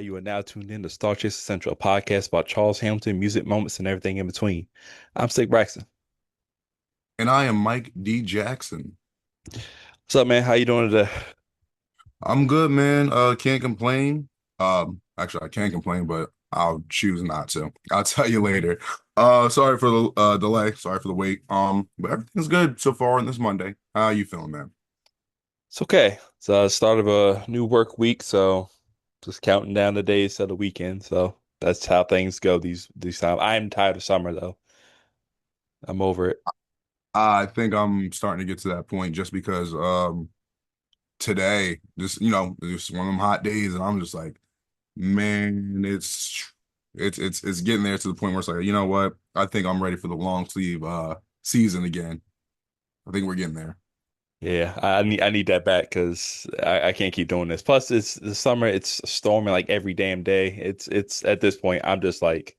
You are now tuned in to StarCHaser Central, a podcast about Charles Hamilton, music moments, and everything in between. I'm Slick Braxton. And I am Mike D. Jackson. What's up, man? How you doing today? I'm good, man. Can't complain. Actually, I can complain, but I'll choose not to. I'll tell you later. Sorry for the delay. Sorry for the wait. But everything's good so far on this Monday. How you feeling, man? It's okay. It's the start of a new work week, so just counting down the days to the weekend. So that's how things go these times. I'm tired of summer though. I'm over it. I think I'm starting to get to that point just because today, just just one of them hot days, and I'm just like, man, it's getting there to the point where it's like, you know what? I think I'm ready for the long sleeve season again. I think we're getting there. Yeah, I need that back because I can't keep doing this. Plus, it's the summer. It's storming like every damn day. It's at this point. I'm just like,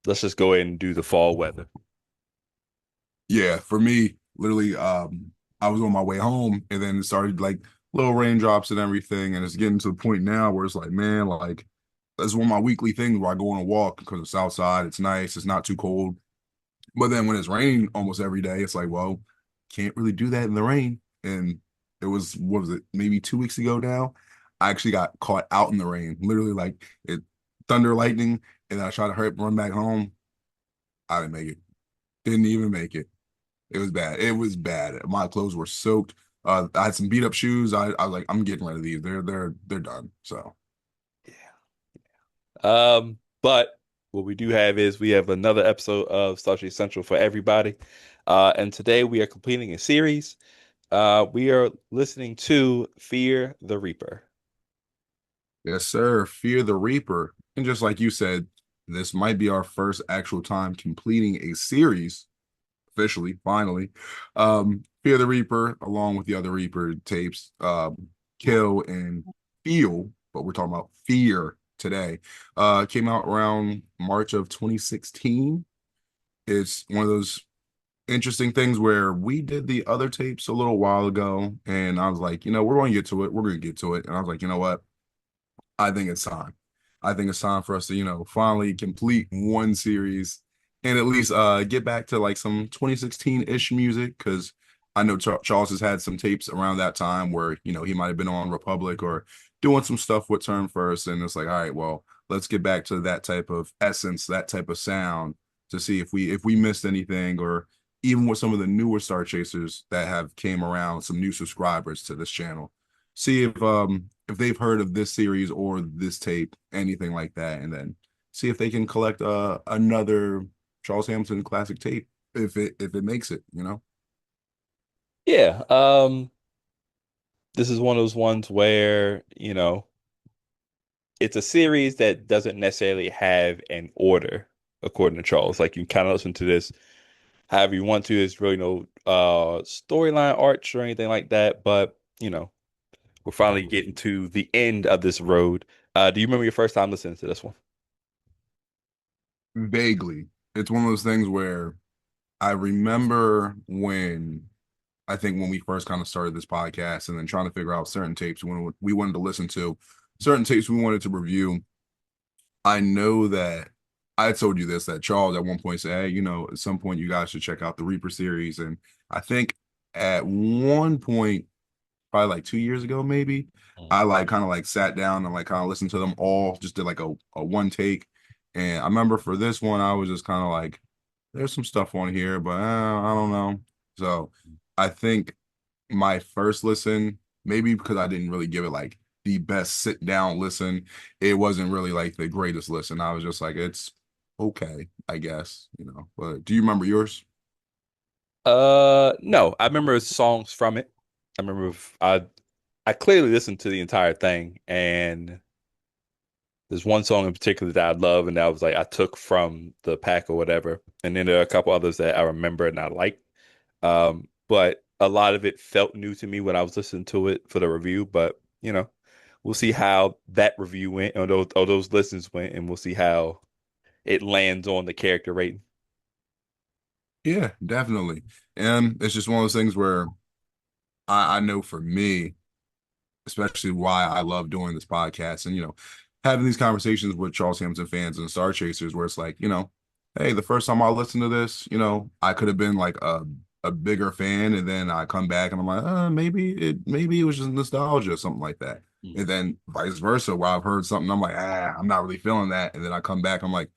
let's just go ahead and do the fall weather. Yeah, for me, literally, I was on my way home and then it started like little raindrops and everything, and it's getting to the point now where it's like, man, like that's one of my weekly things where I go on a walk because it's outside, it's nice, it's not too cold. But then when it's raining almost every day, it's like, well, can't really do that in the rain. And it was, what was it, maybe 2 weeks ago now? I actually got caught out in the rain, literally like it thunder lightning, and I tried to hurry up and run back home. I didn't make it. Didn't even make it. It was bad. It was bad. My clothes were soaked. I had some beat up shoes. I was like, I'm getting rid of these. They're done. So But what we do have is we have another episode of Star Trek Central for everybody. And today we are completing a series. We are listening to Fear the Reaper. yes, sir. Fear the Reaper. And just like you said, this might be our first actual time completing a series officially, finally. Fear the Reaper, along with the other Reaper tapes, Kill and Feel, but we're talking about Fear today. Came out around March of 2016. It's one of those interesting things where we did the other tapes a little while ago, and I was like, we're going to get to it. We're going to get to it. And I was like, you know what? I think it's time. I think it's time for us to, finally complete one series and at least get back to like some 2016-ish music because I know Charles has had some tapes around that time where, he might have been on Republic or doing some stuff with Turn First. And it's like, all right, well, let's get back to that type of essence, that type of sound to see if we missed anything or even with some of the newer Star Chasers that have came around, some new subscribers to this channel. See if they've heard of this series or this tape, anything like that, and then see if they can collect another Charles Hamilton classic tape if it makes it. Yeah. This is one of those ones where, it's a series that doesn't necessarily have an order, according to Charles. Like you kind of listen to this however you want to. There's really no storyline arcs or anything like that. But, we're finally getting to the end of this road. Do you remember your first time listening to this one? Vaguely, it's one of those things where I remember when we first kind of started this podcast and then trying to figure out certain tapes when we wanted to listen to, certain tapes we wanted to review. I know that I told you this that Charles at one point said, "Hey, at some point you guys should check out the Reaper series." And I think at one point, probably like 2 years ago, maybe, Mm. I like kind of like sat down and like kind of listened to them all, just did like a one take. And I remember for this one, I was just kind of like, "There's some stuff on here, but I don't know." So I think my first listen, maybe because I didn't really give it like the best sit down listen, it wasn't really like the greatest listen. I was just like, it's okay, I guess. But do you remember yours? No, I remember songs from it. I remember I clearly listened to the entire thing, and there's one song in particular that I love, and that was like I took from the pack or whatever. And then there are a couple others that I remember and I like. But a lot of it felt new to me when I was listening to it for the review. But we'll see how that review went or those listens went, and we'll see how it lands on the character rating. Yeah, definitely. And it's just one of those things where I know for me, especially why I love doing this podcast. And, having these conversations with Charles Hamilton fans and Star Chasers where it's like, hey, the first time I listened to this, I could have been like a bigger fan, and then I come back and I'm like, maybe it was just nostalgia or something like that. Mm. And then vice versa, where I've heard something, I'm like, I'm not really feeling that. And then I come back, I'm like,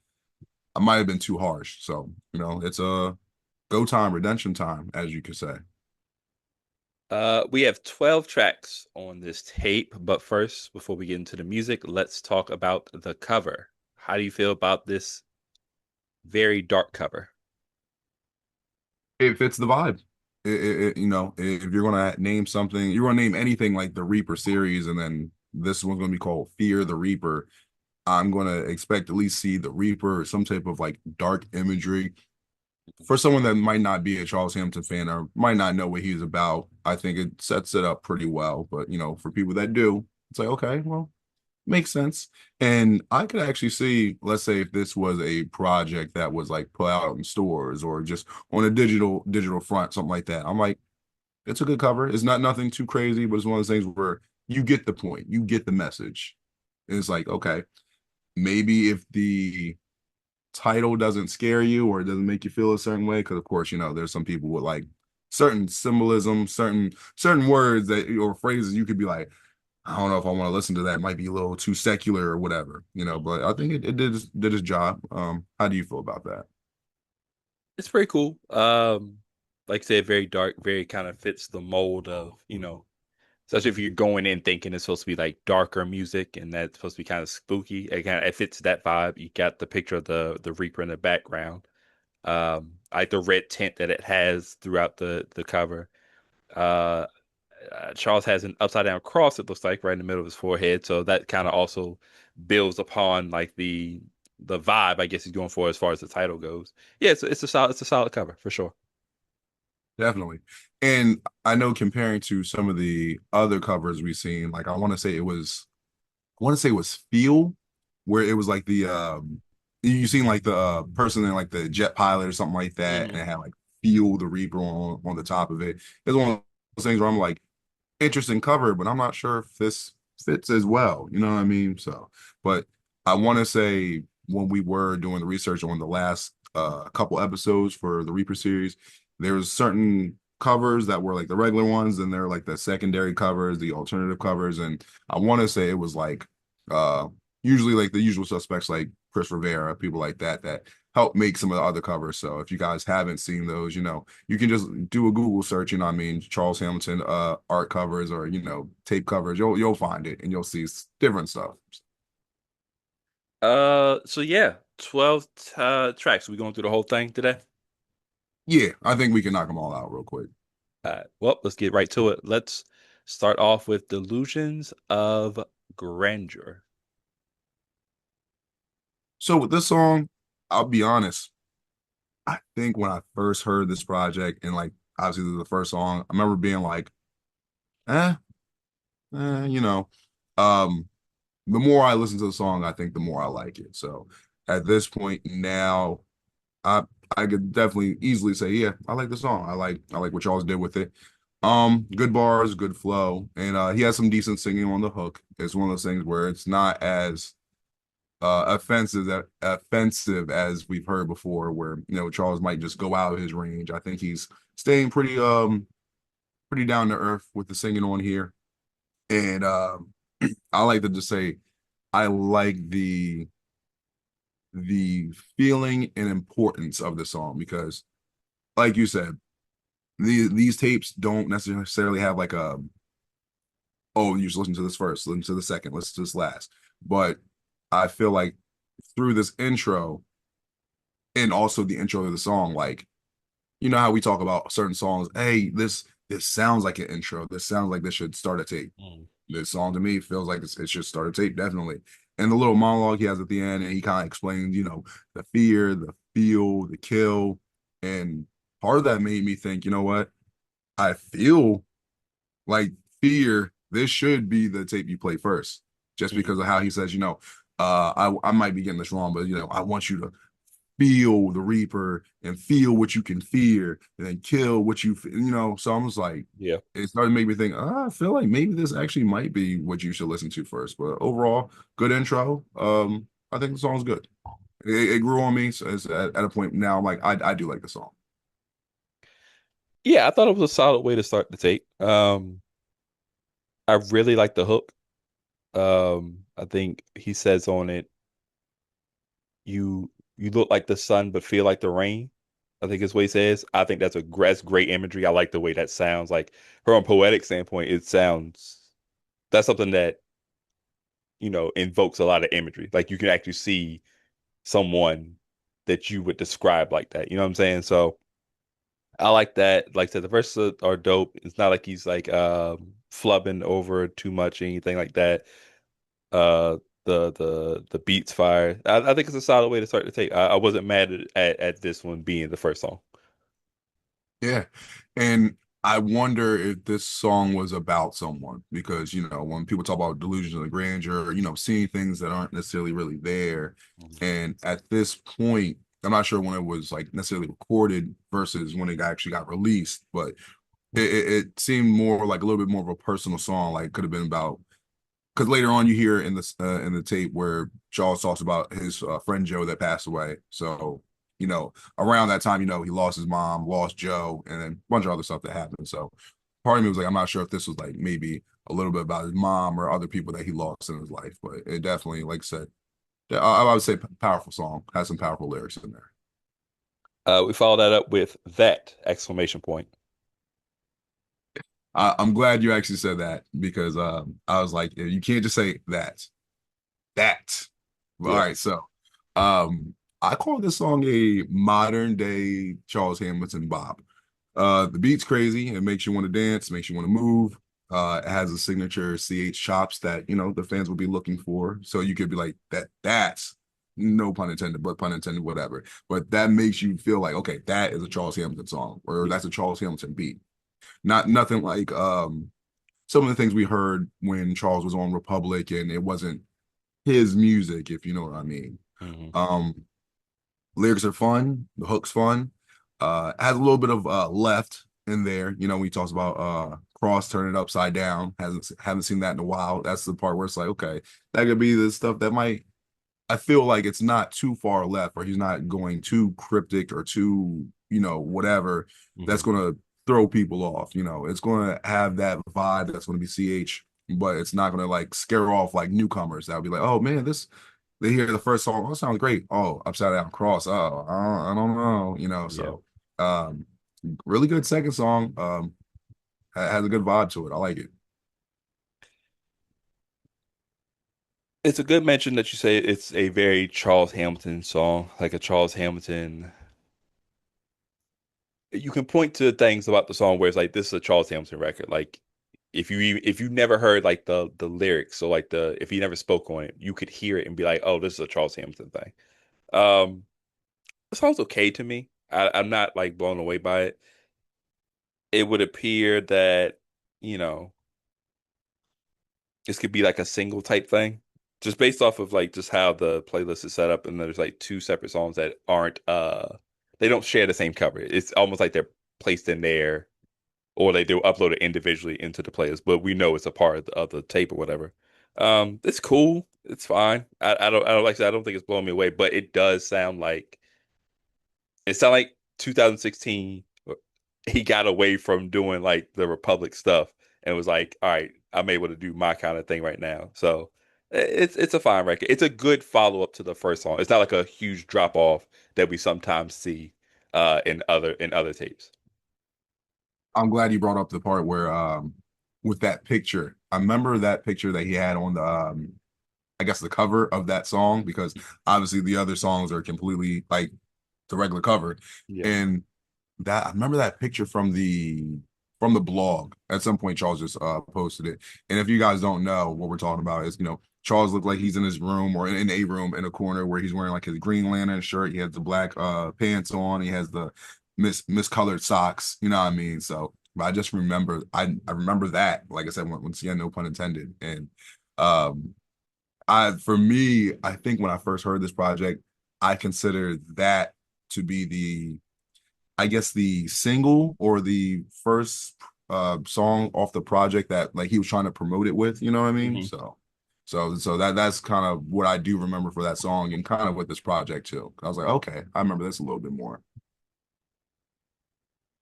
I might have been too harsh. So, it's a go time, redemption time, as you could say. We have 12 tracks on this tape, but first, before we get into the music, let's talk about the cover. How do you feel about this very dark cover? It fits the vibe. If you're gonna name something, you're gonna name anything like the Reaper series, and then this one's gonna be called Fear the Reaper. I'm gonna expect at least see the Reaper or some type of like dark imagery. For someone that might not be a Charles Hampton fan or might not know what he's about, I think it sets it up pretty well. But for people that do, it's like, okay, well, makes sense. And I could actually see, let's say if this was a project that was like put out in stores or just on a digital front, something like that. I'm like, it's a good cover. It's not nothing too crazy, but it's one of those things where you get the point, you get the message. And it's like, okay, maybe if the title doesn't scare you or it doesn't make you feel a certain way, because of course, there's some people with like certain symbolism, certain words that or phrases you could be like, I don't know if I want to listen to that. It might be a little too secular or whatever, but I think it did its job. How do you feel about that? It's pretty cool. Like I said, very dark, very kind of fits the mold of, especially if you're going in thinking it's supposed to be like darker music and that's supposed to be kind of spooky. It fits that vibe. You got the picture of the Reaper in the background. I like the red tint that it has throughout the cover. Uh, Charles has an upside down cross, it looks like, right in the middle of his forehead. So that kind of also builds upon like the vibe I guess he's going for as far as the title goes. Yeah, it's a solid cover for sure. Definitely. And I know comparing to some of the other covers we've seen, like I want to say it was Feel, where it was like the you seen like the person in like the jet pilot or something like that, and Hmm. it had like Feel the Reaper on the top of it. It's one of those things where I'm like, interesting cover, but I'm not sure if this fits as well. You know what I mean? So, but I want to say when we were doing the research on the last couple episodes for the Reaper series, there was certain covers that were like the regular ones, and they're like the secondary covers, the alternative covers, and I want to say it was like uh usually like the usual suspects like Chris Rivera, people like that help make some of the other covers. So if you guys haven't seen those, you can just do a Google search, Charles Hamilton art covers or tape covers. You'll find it and you'll see different stuff. So yeah, 12 tracks. We going through the whole thing today? Yeah, I think we can knock them all out real quick. All right. Well, let's get right to it. Let's start off with Delusions of Grandeur. So with this song, I'll be honest. I think when I first heard this project and like obviously the first song, I remember being like, eh, eh, you know. Um, the more I listen to the song, I think the more I like it. So at this point now, I I could definitely easily say, yeah, I like the song. I like what y'all did with it. Good bars, good flow, and he has some decent singing on the hook. It's one of those things where it's not as offensive as we've heard before, where Charles might just go out of his range. I think he's staying pretty down to earth with the singing on here, and I like to just say I like the feeling and importance of the song because, like you said, these tapes don't necessarily have like a oh you just listen to this first, listen to the second, listen to this last, but I feel like through this intro and also the intro of the song, like how we talk about certain songs, hey, this sounds like an intro, this sounds like this should start a tape. Mm. This song to me feels like it should start a tape, definitely. And the little monologue he has at the end, and he kind of explains, the fear, the feel, the kill. And part of that made me think, you know what? I feel like fear, this should be the tape you play first, just Mhm. because of how he says, I might be getting this wrong, but I want you to feel the Reaper and feel what you can fear and then kill what you know. So I'm just like, Yeah. it started to make me think, I feel like maybe this actually might be what you should listen to first. But overall, good intro. I think the song's good. It grew on me. So it's at a point now, I'm like, I do like the song. Yeah, I thought it was a solid way to start the tape. I really like the hook. I think he says on it, you look like the sun but feel like the rain. I think is what he says. I think that's great imagery. I like the way that sounds. Like from a poetic standpoint, it sounds that's something that, invokes a lot of imagery. Like you can actually see someone that you would describe like that. You know what I'm saying? So I like that. Like I said, the verses are dope. It's not like he's like flubbing over too much or anything like that. Uh the beats fire. I think it's a solid way to start the tape. I wasn't mad at this one being the first song. Yeah. And I wonder if this song was about someone because, when people talk about delusions of grandeur, seeing things that aren't necessarily really there. Mhm. And at this point, I'm not sure when it was like necessarily recorded versus when it actually got released, but it seemed more like a little bit more of a personal song. Like could have been about because later on you hear in the tape where Charles talks about his friend Joe that passed away. So around that time, he lost his mom, lost Joe, and then a bunch of other stuff that happened. So part of me was like, I'm not sure if this was like maybe a little bit about his mom or other people that he lost in his life, but it definitely, like I said, I would say powerful song, has some powerful lyrics in there. We follow that up with that exclamation point. I'm glad you actually said that because I was like, you can't just say that. That. All Yeah. right, so um I call this song a modern day Charles Hamilton bop. The beat's crazy, it makes you want to dance, makes you want to move. It has a signature CH chops that the fans will be looking for. So you could be like that's no pun intended, but pun intended, whatever. But that makes you feel like, okay, that is a Charles Hamilton song, or Yeah. that's a Charles Hamilton beat. Not nothing like some of the things we heard when Charles was on Republic and it wasn't his music, if you know what I mean. Hmm. Um, Lyrics are fun, the hook's fun. Has a little bit of left in there. When he talks about cross turning it upside down. Haven't seen that in a while. That's the part where it's like, okay, that could be the stuff that might I feel like it's not too far left, or he's not going too cryptic or too, whatever that's Hmm. going to throw people off. It's going to have that vibe that's going to be CH, but it's not going to like scare off like newcomers. That'll be like, oh man, they hear the first song, oh, it sounds great. Oh, upside down cross. Oh, I don't know, Yeah. so um, really good second song. Has a good vibe to it. I like it. It's a good mention that you say it's a very Charles Hamilton song, like a Charles Hamilton. You can point to things about the song where it's like this is a Charles Hamilton record. Like if you never heard like the lyrics, so like the if he never spoke on it, you could hear it and be like, oh, this is a Charles Hamilton thing. Um, the song's okay to me. I'm not like blown away by it. It would appear that, you know, this could be like a single type thing. Just based off of like just how the playlist is set up, and there's like two separate songs that aren't they don't share the same cover. It's almost like they're placed in there, or they do upload it individually into the playlist, but we know it's a part of the tape or whatever. It's cool. It's fine. I don't like I said, I don't think it's blowing me away, but it does sound like it sound like 2016 he got away from doing like the Republic stuff and was like, all right, I'm able to do my kind of thing right now. So it's a fine record. It's a good follow up to the first song. It's not like a huge drop off that we sometimes see in other tapes. I'm glad you brought up the part where with that picture. I remember that picture that he had on the I guess the cover of that song because obviously the other songs are completely like the regular cover. Yeah. And that I remember that picture from the blog. At some point Charles just posted it. And if you guys don't know what we're talking about is, Charles looked like he's in his room or in a room in a corner where he's wearing like his Green Lantern shirt. He has the black pants on. He has the miscolored socks. You know what I mean? So, but I just remember I remember that. Like I said, once again, no pun intended. And um, I for me, I think when I first heard this project, I consider that to be the, I guess, the single or the first song off the project that like he was trying to promote it with, you know what I mean? Hmm. So that's kind of what I do remember for that song and kind of with this project too. I was like, okay, I remember this a little bit more.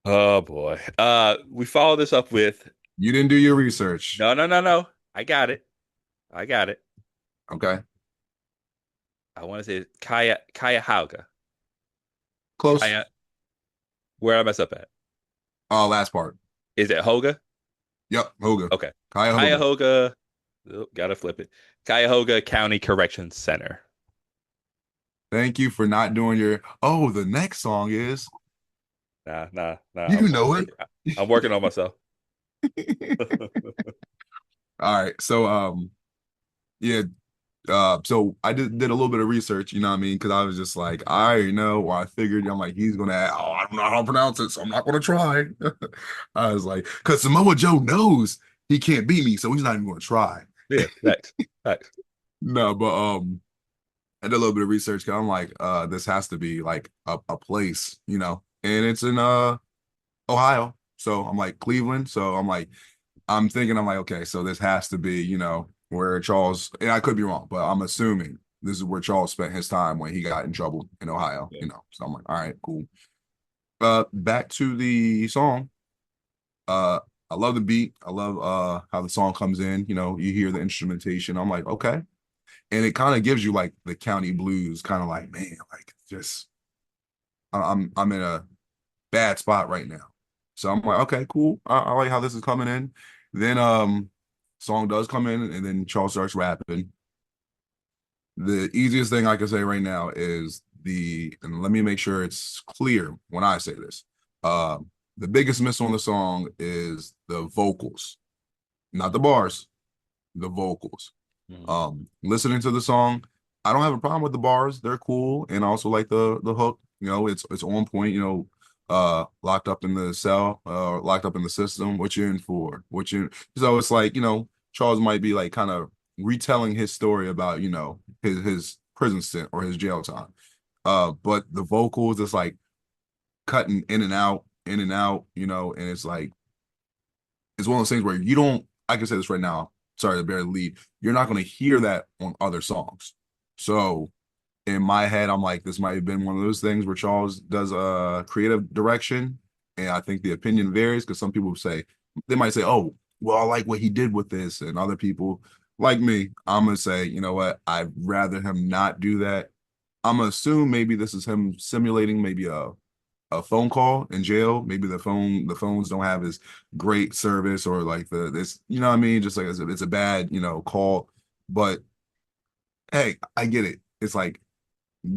Oh boy. We follow this up with You didn't do your research. no, no, no, no. I got it. I got it. Okay. I want to say Kaya Hauga. Close. Kaya, where I mess up at? Last part. Is it Hoga? Yep, Hoga. Okay. Kaya Hoga. Cuyahoga. Oh, gotta flip it. Cuyahoga County Corrections Center. Thank you for not doing your. Oh, the next song is. Nah, nah, nah. You know it. I'm working on myself. All right. Yeah, so I did a little bit of research, you know what I mean? Because I was just like, I already know, or I figured, I'm like, he's gonna ask, oh, I don't know how to pronounce it, so I'm not gonna try. I was like, because Samoa Joe knows he can't beat me, so he's not even gonna try. Yeah, facts. Facts. No, but I did a little bit of research, 'cause I'm like, this has to be like a place, and it's in Ohio. So I'm like Cleveland. So I'm thinking, I'm like, okay, so this has to be, where Charles, and I could be wrong, but I'm assuming this is where Charles spent his time when he got in trouble in Ohio, Yeah. So I'm like, all right, cool. Back to the song. Uh, I love the beat. I love how the song comes in. You hear the instrumentation. I'm like, okay, and it kind of gives you like the county blues, kind of like, man, like just I'm in a bad spot right now. So I'm like, okay, cool. I like how this is coming in. Then song does come in and then Charles starts rapping. The easiest thing I can say right now is and let me make sure it's clear when I say this. Uh the biggest miss on the song is the vocals, not the bars, the vocals. Mhm. Listening to the song, I don't have a problem with the bars. They're cool. And also like the hook, it's on point, locked up in the cell, locked up in the system. What you in for? What you so it's like, Charles might be like kind of retelling his story about, his prison stint or his jail time. But the vocals, it's like cutting in and out, and it's like it's one of those things where you don't, I can say this right now, sorry to bear the lead, you're not going to hear that on other songs. So in my head, I'm like, this might have been one of those things where Charles does a creative direction. And I think the opinion varies because some people say, they might say, oh, well, I like what he did with this. And other people, like me, I'm going to say, you know what? I'd rather him not do that. I'm going to assume maybe this is him simulating maybe a phone call in jail. Maybe the phones don't have as great service or like this, you know what I mean? Just like it's a bad, call. But hey, I get it. It's like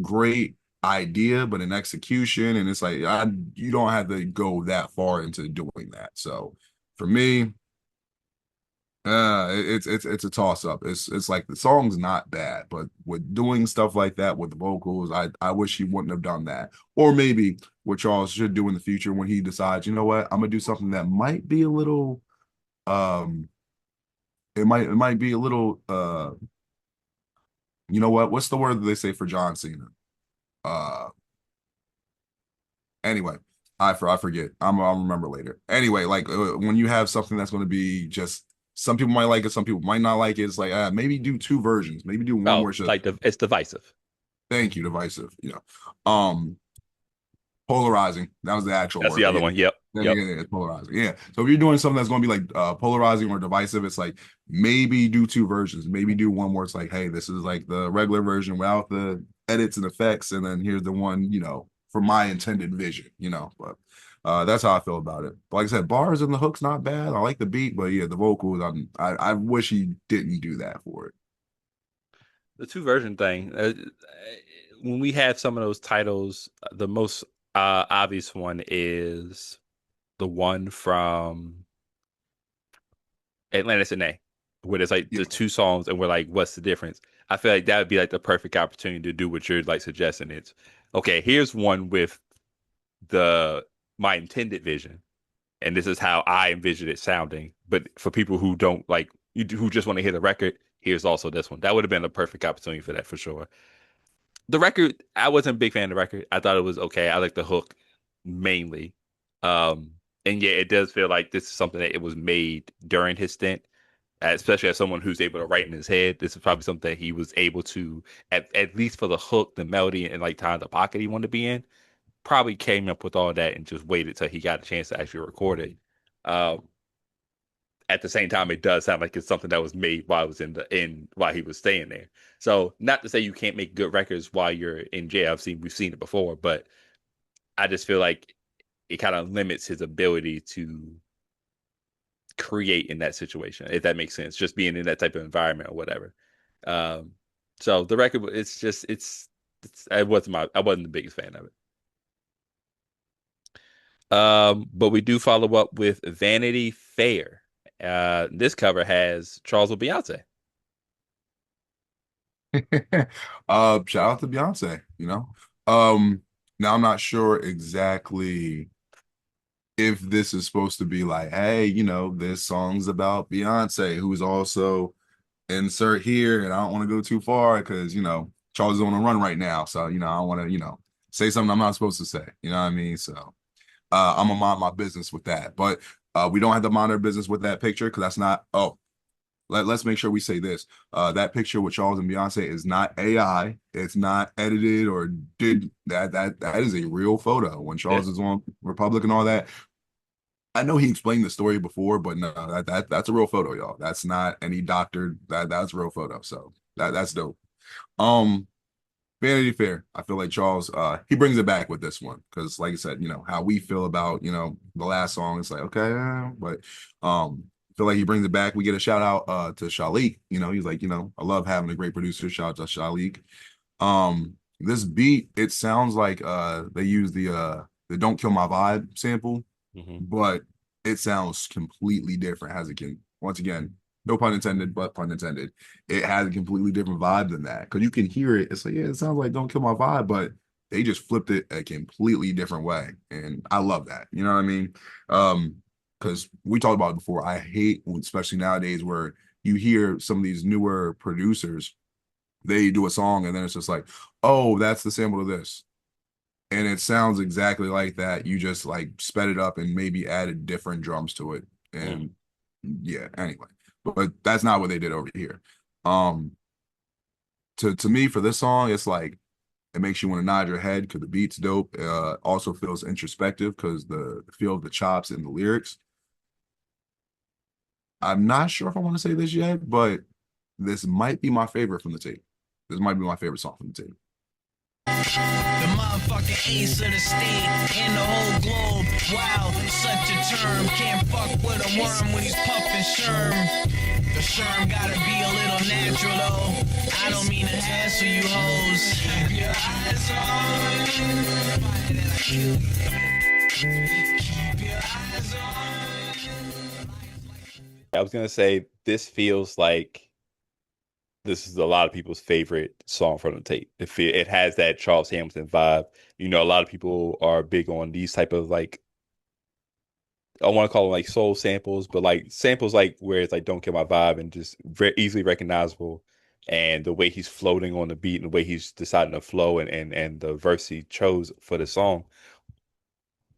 great idea, but in execution, and it's like you don't have to go that far into doing that. So for me, it's a toss up. It's like the song's not bad, but with doing stuff like that with the vocals, I wish he wouldn't have done that. Or maybe what Charles should do in the future when he decides, you know what, I'm gonna do something that might be a little it might be a little what's the word that they say for John Cena? Uh Anyway, I forget. I'll remember later. Anyway, like when you have something that's going to be just some people might like it, some people might not like it. It's like maybe do two versions. Maybe do one Oh, where it's just like it's divisive. thank you, divisive. Um, polarizing. That was the actual That's the word. other Yeah. one. Yep. Yeah, Yep. yeah, yeah, it's polarizing. Yeah. So if you're doing something that's going to be like polarizing or divisive, it's like maybe do two versions. Maybe do one where it's like, hey, this is like the regular version without the edits and effects, and then here's the one, for my intended vision. But that's how I feel about it. But like I said, bars and the hooks not bad. I like the beat, but yeah, the vocals, I wish he didn't do that for it. The two version thing. When we have some of those titles, the most obvious one is the one from Atlantis and A, where there's like Yeah. the two songs, and we're like, what's the difference? I feel like that would be like the perfect opportunity to do what you're like suggesting. It's okay. Here's one with the my intended vision, and this is how I envision it sounding. But for people who don't like, who just want to hear the record, here's also this one. That would have been a perfect opportunity for that for sure. The record, I wasn't a big fan of the record. I thought it was okay. I like the hook mainly. And yeah, it does feel like this is something that it was made during his stint, especially as someone who's able to write in his head. This is probably something that he was able to, at least for the hook, the melody, and like time the pocket he wanted to be in, probably came up with all that and just waited till he got a chance to actually record it. Um, at the same time, it does sound like it's something that was made while I was while he was staying there. So not to say you can't make good records while you're in jail. We've seen it before, but I just feel like it kind of limits his ability to create in that situation, if that makes sense. Just being in that type of environment or whatever. Um, so the record, I wasn't the biggest fan of it. But we do follow up with Vanity Fair. This cover has Charles with Beyonce. Shout out to Beyonce, you know. Now I'm not sure exactly if this is supposed to be like, hey, this song's about Beyonce, who's also insert here, and I don't want to go too far because Charles is on a run right now. So, I don't want to, say something I'm not supposed to say. You know what I mean? So I'm gonna mind my business with that. But we don't have to mind our business with that picture because that's not, let's make sure we say this. That picture with Charles and Beyonce is not AI. It's not edited or did that is a real photo when Yeah. Charles is on Republic and all that. I know he explained the story before, but no, that's a real photo, y'all. That's not any doctored. That's a real photo. So that's dope. Um, Vanity Fair. I feel like Charles, he brings it back with this one because, like I said, how we feel about the last song. It's like okay, but I feel like he brings it back. We get a shout out to Shalik. He's like, I love having a great producer. Shout out to Shalik. This beat, it sounds like they use the "Don't Kill My Vibe" sample, Hmm. but it sounds completely different. Has it can once again, no pun intended, but pun intended. It has a completely different vibe than that because you can hear it. It's like yeah, it sounds like "Don't Kill My Vibe," but they just flipped it a completely different way, and I love that. You know what I mean? Because we talked about it before. I hate, especially nowadays, where you hear some of these newer producers. They do a song and then it's just like, oh, that's the sample of this and it sounds exactly like that. You just like sped it up and maybe added different drums to it. Mm. And yeah, anyway. But that's not what they did over here. Um to me for this song, it's like it makes you want to nod your head because the beat's dope. Also feels introspective because the feel of the chops and the lyrics. I'm not sure if I want to say this yet, but this might be my favorite from the tape. This might be my favorite song from the tape. The motherfucking ace of the state and the whole globe. Wow, such a term. Can't fuck with a worm when he's puffing sherm. The sherm gotta be a little natural though. I don't mean to hassle you hoes. Keep your eyes on. Keep your eyes on. I was gonna say this feels like this is a lot of people's favorite song from the tape. It has that Charles Hamilton vibe. A lot of people are big on these type of like I want to call them like soul samples, but like samples like where it's like "Don't Kill My Vibe" and just very easily recognizable. And the way he's floating on the beat and the way he's deciding to flow and the verse he chose for the song,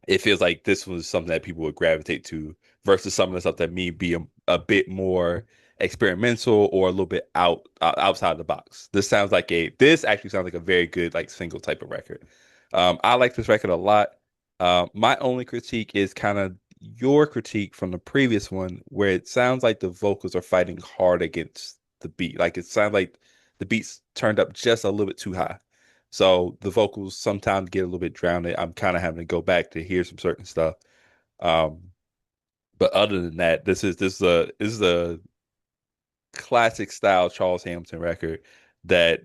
it feels like this was something that people would gravitate to versus some of the stuff that may be a bit more experimental or a little bit outside the box. This actually sounds like a very good like single type of record. I like this record a lot. My only critique is kind of your critique from the previous one, where it sounds like the vocals are fighting hard against the beat. Like it sounds like the beats turned up just a little bit too high. So the vocals sometimes get a little bit drowned. I'm kind of having to go back to hear some certain stuff. Um, but other than that, this is a classic style Charles Hamilton record that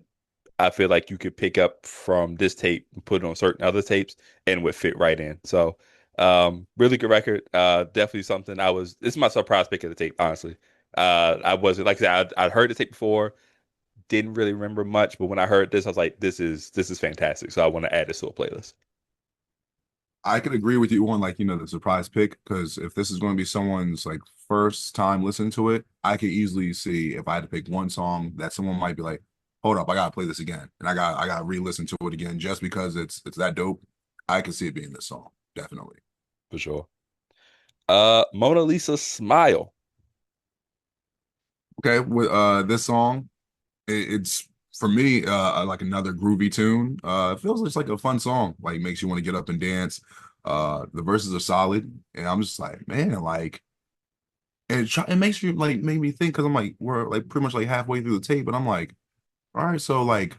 I feel like you could pick up from this tape and put it on certain other tapes and would fit right in. So really good record. Definitely something this is my surprise pick of the tape, honestly. I wasn't like I said, I'd heard the tape before, didn't really remember much, but when I heard this, I was like, this is fantastic. So I want to add this to a playlist. I could agree with you on like, the surprise pick because if this is going to be someone's like first time listening to it, I could easily see if I had to pick one song that someone might be like, hold up, I gotta play this again, and I gotta re-listen to it again just because it's that dope. I can see it being this song, definitely. For sure. Mona Lisa Smile. Okay, with this song, it's for me like another groovy tune. It feels just like a fun song, like makes you want to get up and dance. The verses are solid, and I'm just like, man, like it makes you like made me think because I'm like we're like pretty much like halfway through the tape, and I'm like, all right, so like,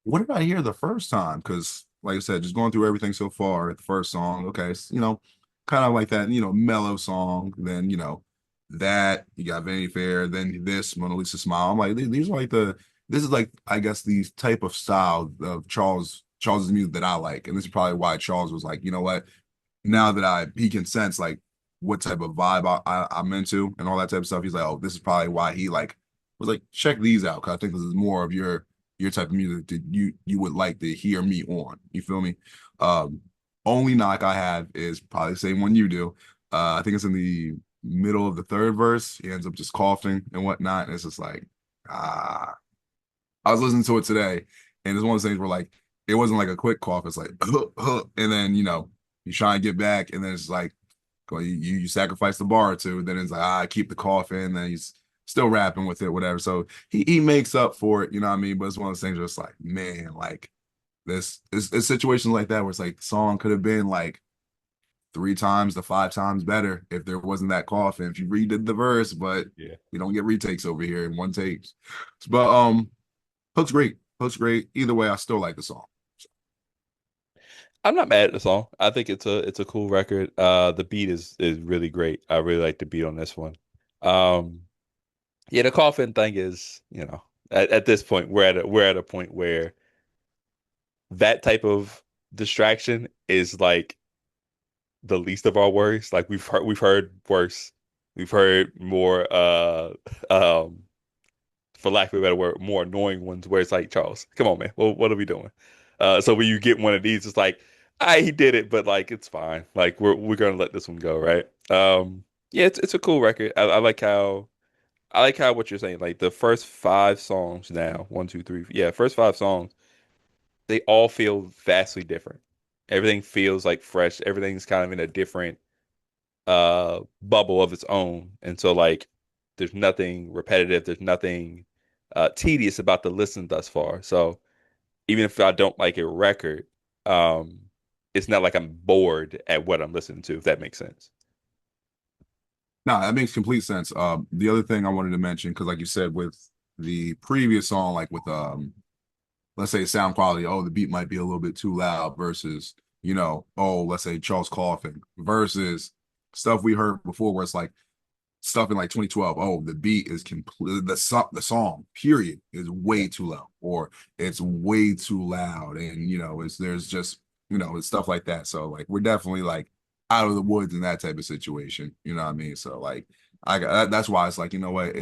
what did I hear the first time? Because like I said, just going through everything so far, the first song, okay, kind of like that, mellow song. Then that you got Vanity Fair, then this Mona Lisa Smile. I'm like, these are like this is like I guess these type of style of Charles's music that I like, and this is probably why Charles was like, you know what? Now that he can sense like what type of vibe I'm into and all that type of stuff. He's like, oh, this is probably why he like was like, check these out because I think this is more of your type of music that you would like to hear me on. You feel me? Um, Only knock I have is probably the same one you do. I think it's in the middle of the third verse. He ends up just coughing and whatnot. And it's just like, ah. I was listening to it today, and it's one of those things where like it wasn't like a quick cough. It's like, and then you try and get back, and then it's like, well, you sacrifice the bar or two. Then it's like, keep the cough in. Then he's still rapping with it, whatever. So he makes up for it, you know what I mean? But it's one of those things where it's like, man, like this is situations like that where it's like the song could have been like 3 times to 5 times better if there wasn't that cough and if you redid the verse, but Yeah. we don't get retakes over here in one takes. But hook's great. Hook's great. Either way, I still like the song. I'm not mad at the song. I think it's a cool record. The beat is really great. I really like the beat on this one. Um, yeah, the coffin thing is, at this point we're at a point where that type of distraction is like the least of our worries. Like we've heard worse. We've heard more um for lack of a better word, more annoying ones where it's like, Charles, come on, man. Well, what are we doing? So when you get one of these, it's like, he did it, but like it's fine. Like we're gonna let this one go, right? Yeah, it's a cool record. I like how what you're saying. Like the first 5 songs now, one, two, three, yeah, first 5 songs, they all feel vastly different. Everything feels like fresh. Everything's kind of in a different bubble of its own. And so like there's nothing repetitive, there's nothing tedious about the listen thus far. So even if I don't like a record, um it's not like I'm bored at what I'm listening to, if that makes sense. No, that makes complete sense. The other thing I wanted to mention, because like you said, with the previous song, like with let's say sound quality, oh, the beat might be a little bit too loud versus, oh, let's say Charles coughing versus stuff we heard before where it's like stuff in like 2012, oh, the beat is completely the song, period, is way too low or it's way too loud. And there's just, it's stuff like that. So like we're definitely like out of the woods in that type of situation. You know what I mean? So like that's why it's like, you know what,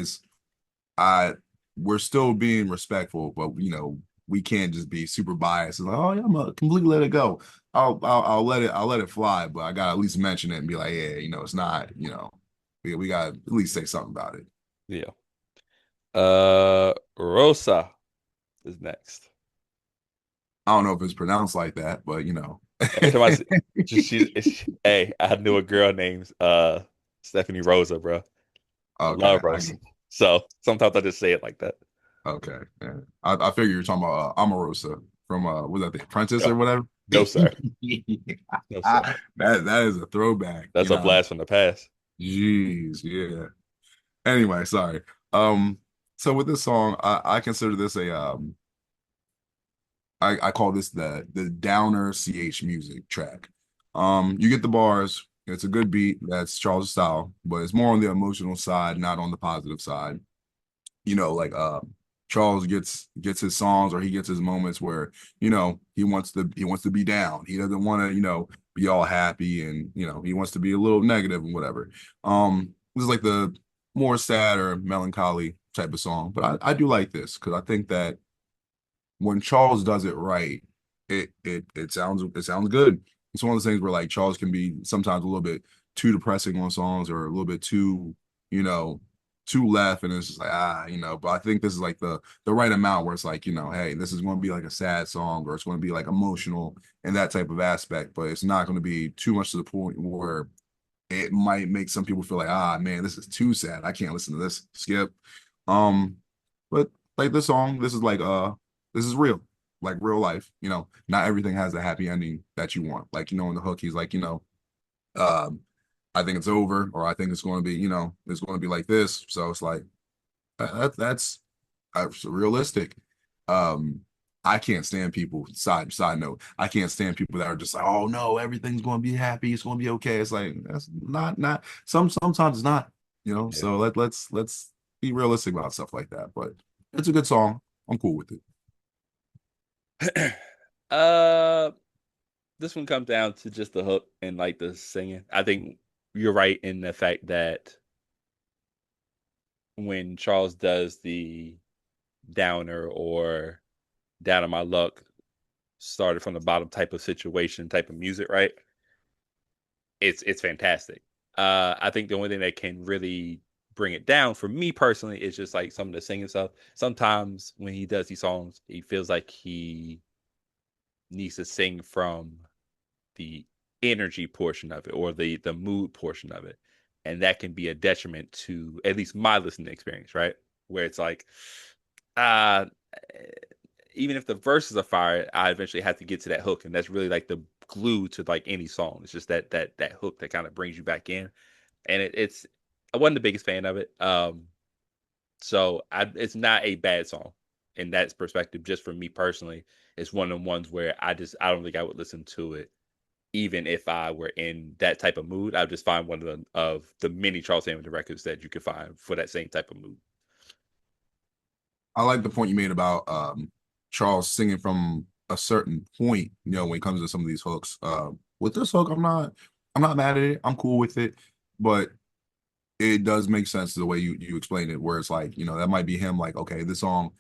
I we're still being respectful, but we can't just be super biased. It's like, oh yeah, I'm gonna completely let it go. I'll let it fly, but I gotta at least mention it and be like, yeah, it's not, we gotta at least say something about it. Yeah. Rosa is next. I don't know if it's pronounced like that, but Every time I see, hey, I knew a girl named Stephanie Rosa, bro. I Okay, love Rosa. So sometimes I just say it like that. okay. Yeah. I figure you're talking about Omarosa from was that The Apprentice or No, whatever? no, sir. No, sir. That is a throwback, That's a blast from the past. Jeez, yeah. Anyway, sorry. So with this song, I consider this I call this the downer CH music track. You get the bars, it's a good beat, that's Charles' style, but it's more on the emotional side, not on the positive side. Like Charles gets his songs or he gets his moments where, he wants to be down. He doesn't want to, be all happy and, he wants to be a little negative and whatever. This is like the more sad or melancholy type of song, but I do like this because I think that when Charles does it right, it sounds good. It's one of those things where like Charles can be sometimes a little bit too depressing on songs or a little bit too, you know, too left, and it's just like but I think this is like the right amount where it's like, hey, this is going to be like a sad song, or it's going to be like emotional in that type of aspect, but it's not going to be too much to the point where it might make some people feel like, man, this is too sad. I can't listen to this. Skip. But like this song, this is real, like real life. Not everything has a happy ending that you want. Like, in the hook, he's like, um, I think it's over, or I think it's going to be, it's going to be like this. So it's like that's realistic. Um, I can't stand people. Side note, I can't stand people that are just like, oh no, everything's going to be happy. It's going to be okay. It's like that's not. Sometimes it's not. Yeah. So let's be realistic about stuff like that. But it's a good song. I'm cool with it. uh, this one comes down to just the hook and like the singing. I think you're right in the fact that when Charles does the downer or down on my luck, started from the bottom type of situation, type of music, right? It's fantastic. I think the only thing that can really bring it down for me personally is just like some of the singing stuff. Sometimes when he does these songs, he feels like he needs to sing from the energy portion of it or the mood portion of it, and that can be a detriment to at least my listening experience, right? Where it's like, uh, even if the verses are fire, I eventually have to get to that hook, and that's really like the glue to like any song. It's just that hook that kind of brings you back in, and it's I wasn't the biggest fan of it. It's not a bad song in that perspective. Just for me personally, it's one of the ones where I don't think I would listen to it even if I were in that type of mood. I would just find one of the many Charles Hamilton records that you could find for that same type of mood. I like the point you made about Charles singing from a certain point, when it comes to some of these hooks. With this hook, I'm not mad at it. I'm cool with it, but it does make sense the way you explain it, where it's like, that might be him like, okay, this song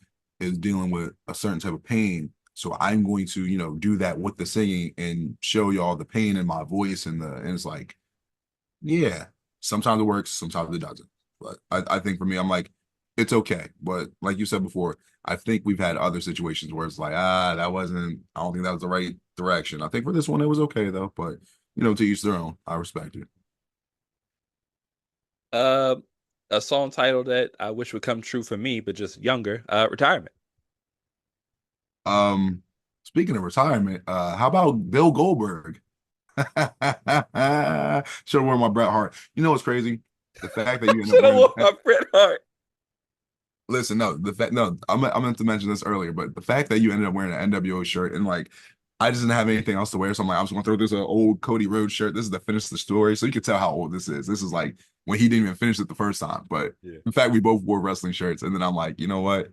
is dealing with a certain type of pain. So I'm going to, do that with the singing and show y'all the pain in my voice and it's like, yeah, sometimes it works, sometimes it doesn't. But I think for me, I'm like, it's okay. But like you said before, I think we've had other situations where it's like, I don't think that was the right direction. I think for this one, it was okay though. But, to each their own. I respect it. Uh, a song title that I wish would come true for me, but just younger. Retirement. Um, Speaking of retirement, how about Bill Goldberg? Should have worn my Bret Hart. You know what's crazy? The fact that you end up Should have wearing worn my Bret Hart. listen, no, I meant to mention this earlier, but the fact that you ended up wearing an NWO shirt and like I just didn't have anything else to wear, so I'm like, I'm just gonna throw this old Cody Rhodes shirt. This is the finish of the story, so you can tell how old this is. This is like when he didn't even finish it the first time. But Yeah. in fact, we both wore wrestling shirts, and then I'm like, you know what?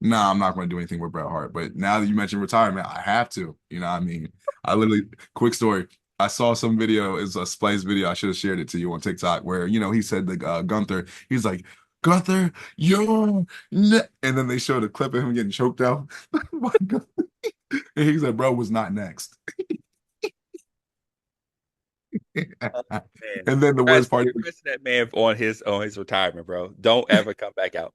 Nah, I'm not going to do anything with Bret Hart. But now that you mentioned retirement, I have to. You know what I mean? I literally, quick story. I saw some video, it's a Splice video. I should have shared it to you on TikTok where, he said the Gunther, he's like, Gunther, you're and then they showed a clip of him getting choked out. My God. And he said, bro was not next. Man, And then the worst part, congrats to that man on his retirement, bro. Don't ever come back out.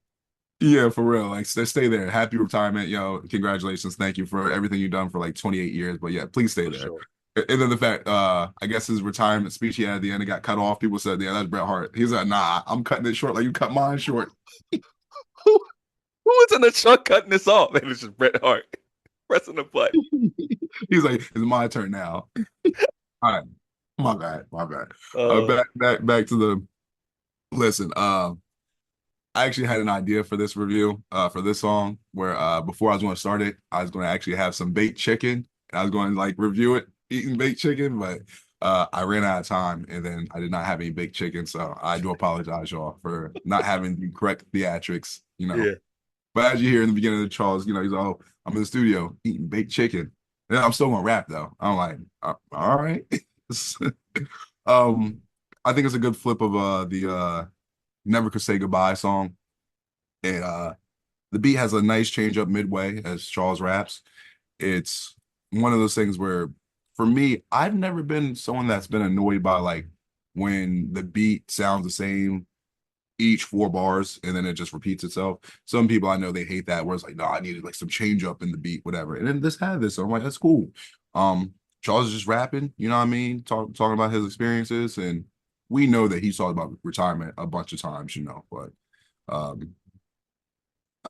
yeah, for real. Like, stay there. Happy retirement, congratulations. Thank you for everything you've done for like 28 years. But yeah, please stay For there. sure. And then the fact, I guess his retirement speech he had at the end, it got cut off. People said, yeah, that's Bret Hart. He's like, nah, I'm cutting it short like you cut mine short. Who who was in the truck cutting this off? It was just Bret Hart pressing the button. He's like, it's my turn now. All right. My bad. My bad. Uh, Back to the listen. I actually had an idea for this review, for this song, where before I was going to start it, I was going to actually have some baked chicken. And I was going to like review it, eating baked chicken, but I ran out of time and then I did not have any baked chicken. So I do apologize, y'all, for not having the correct theatrics. yeah. But as you hear in the beginning of the Charles, he's like, oh, I'm in the studio eating baked chicken. And I'm still gonna rap though. I'm like, all right. um, I think it's a good flip of the Never Could Say Goodbye song. And the beat has a nice change up midway as Charles raps. It's one of those things where for me, I've never been someone that's been annoyed by like when the beat sounds the same each 4 bars and then it just repeats itself. Some people I know they hate that where it's like, no, I needed like some change up in the beat, whatever. And then this had this. So I'm like, that's cool. Charles is just rapping, you know what I mean? Talking about his experiences. And we know that he's talked about retirement a bunch of times, you know, but um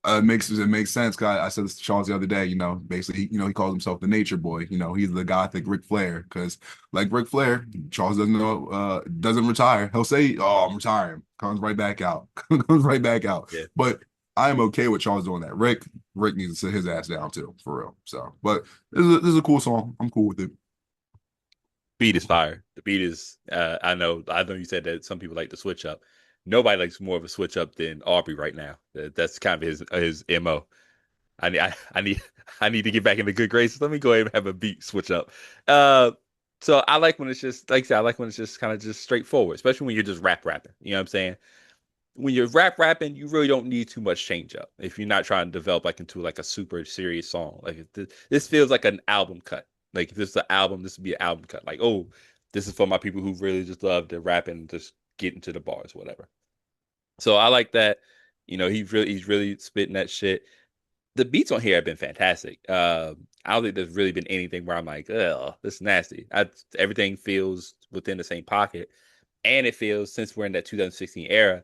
it makes sense. Cause I said this to Charles the other day. You know, basically, he calls himself the Nature Boy. You know, he's the gothic Ric Flair. Because like Ric Flair, Charles doesn't know, doesn't retire. He'll say, "Oh, I'm retiring." Comes right back out. Comes right back out. Yeah. But I am okay with Charles doing that. Rick needs to sit his ass down too, for real. So, but this is a cool song. I'm cool with it. Beat is fire. The beat is I know you said that some people like to switch up. Nobody likes more of a switch up than Aubrey right now. That's kind of his MO. I need I need to get back into good graces. Let me go ahead and have a beat switch up. Uh so I like when it's just like I said, I like when it's just kind of just straightforward, especially when you're just rapping. You know what I'm saying? When you're rapping, you really don't need too much change up if you're not trying to develop like into like a super serious song. Like this feels like an album cut. Like if this is an album, this would be an album cut. Like, oh, this is for my people who really just love to rap and just get into the bars, whatever. So I like that. You know, he's really spitting that shit. The beats on here have been fantastic. I don't think there's really been anything where I'm like, oh, this is nasty. Everything feels within the same pocket. And it feels, since we're in that 2016 era,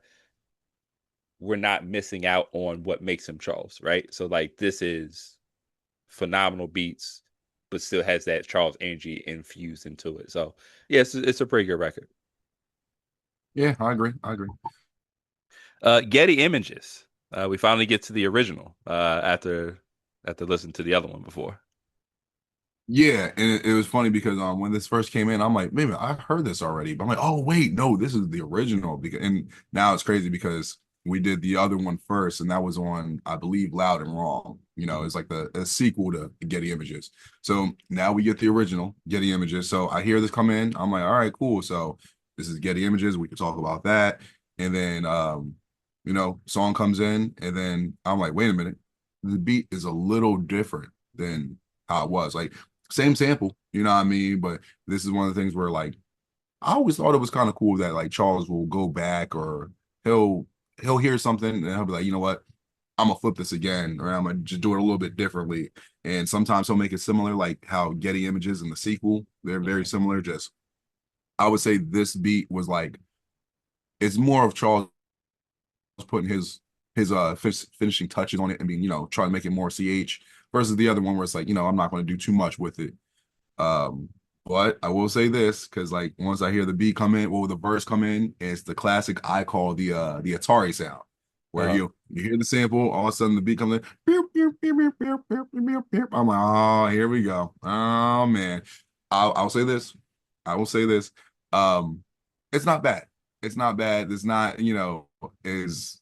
we're not missing out on what makes him Charles, right? So like this is phenomenal beats, but still has that Charles energy infused into it. So yes, yeah, it's a pretty good record. Yeah, I agree. I agree. Getty Images. We finally get to the original after listening to the other one before. Yeah, and it was funny because when this first came in, I'm like, maybe I've heard this already, but I'm like, oh wait, no, this is the original. Because and now it's crazy because we did the other one first, and that was on, I believe, Loud and Wrong. You know, it's like the a sequel to Getty Images. So now we get the original Getty Images. So I hear this come in, I'm like, all right, cool. So this is Getty Images. We can talk about that, and then song comes in, and then I'm like, wait a minute, the beat is a little different than how it was. Like same sample, you know what I mean? But this is one of the things where like I always thought it was kind of cool that like Charles will go back or he'll hear something and he'll be like, you know what? I'm gonna flip this again, or I'm gonna just do it a little bit differently. And sometimes he'll make it similar, like how Getty Images in the sequel, they're very similar. Just I would say this beat was like it's more of Charles putting his finishing touches on it and being, trying to make it more CH versus the other one where it's like, I'm not going to do too much with it. But I will say this, because like once I hear the beat come in, the verse come in, it's the classic I call the Atari sound, where you hear the sample, all of a sudden the beat comes in. I'm like, oh, here we go. Oh man. I'll say this. I will say this. It's not bad. It's not bad. It's not, is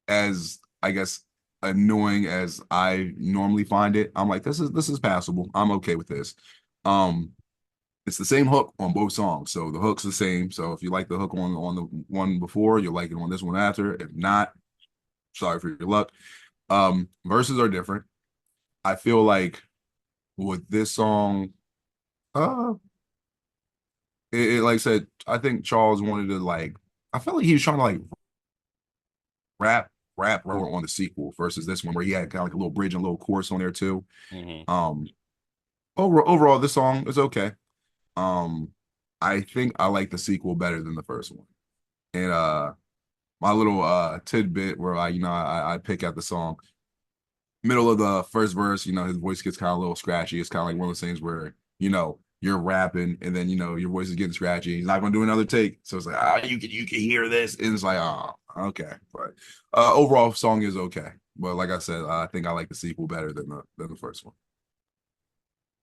as I guess annoying as I normally find it. I'm like, this is passable. I'm okay with this. It's the same hook on both songs, so the hook's the same. So if you like the hook on the one before, you'll like it on this one after. If not, sorry for your luck. Verses are different. I feel like with this song, uh, like I said, I think Charles wanted to like. I felt like he was trying to like rap on the sequel versus this one where he had kind of like a little bridge and a little chorus on there too. Mm-hmm. Overall, this song is okay. I think I like the sequel better than the first one. And my little tidbit where I pick out the song, middle of the first verse, his voice gets kind of a little scratchy. It's kind of like one of those things where, you're rapping and then your voice is getting scratchy. He's not gonna do another take. So it's like, you can hear this. And it's like, oh, okay. But overall song is okay. But like I said, I think I like the sequel better than the first one.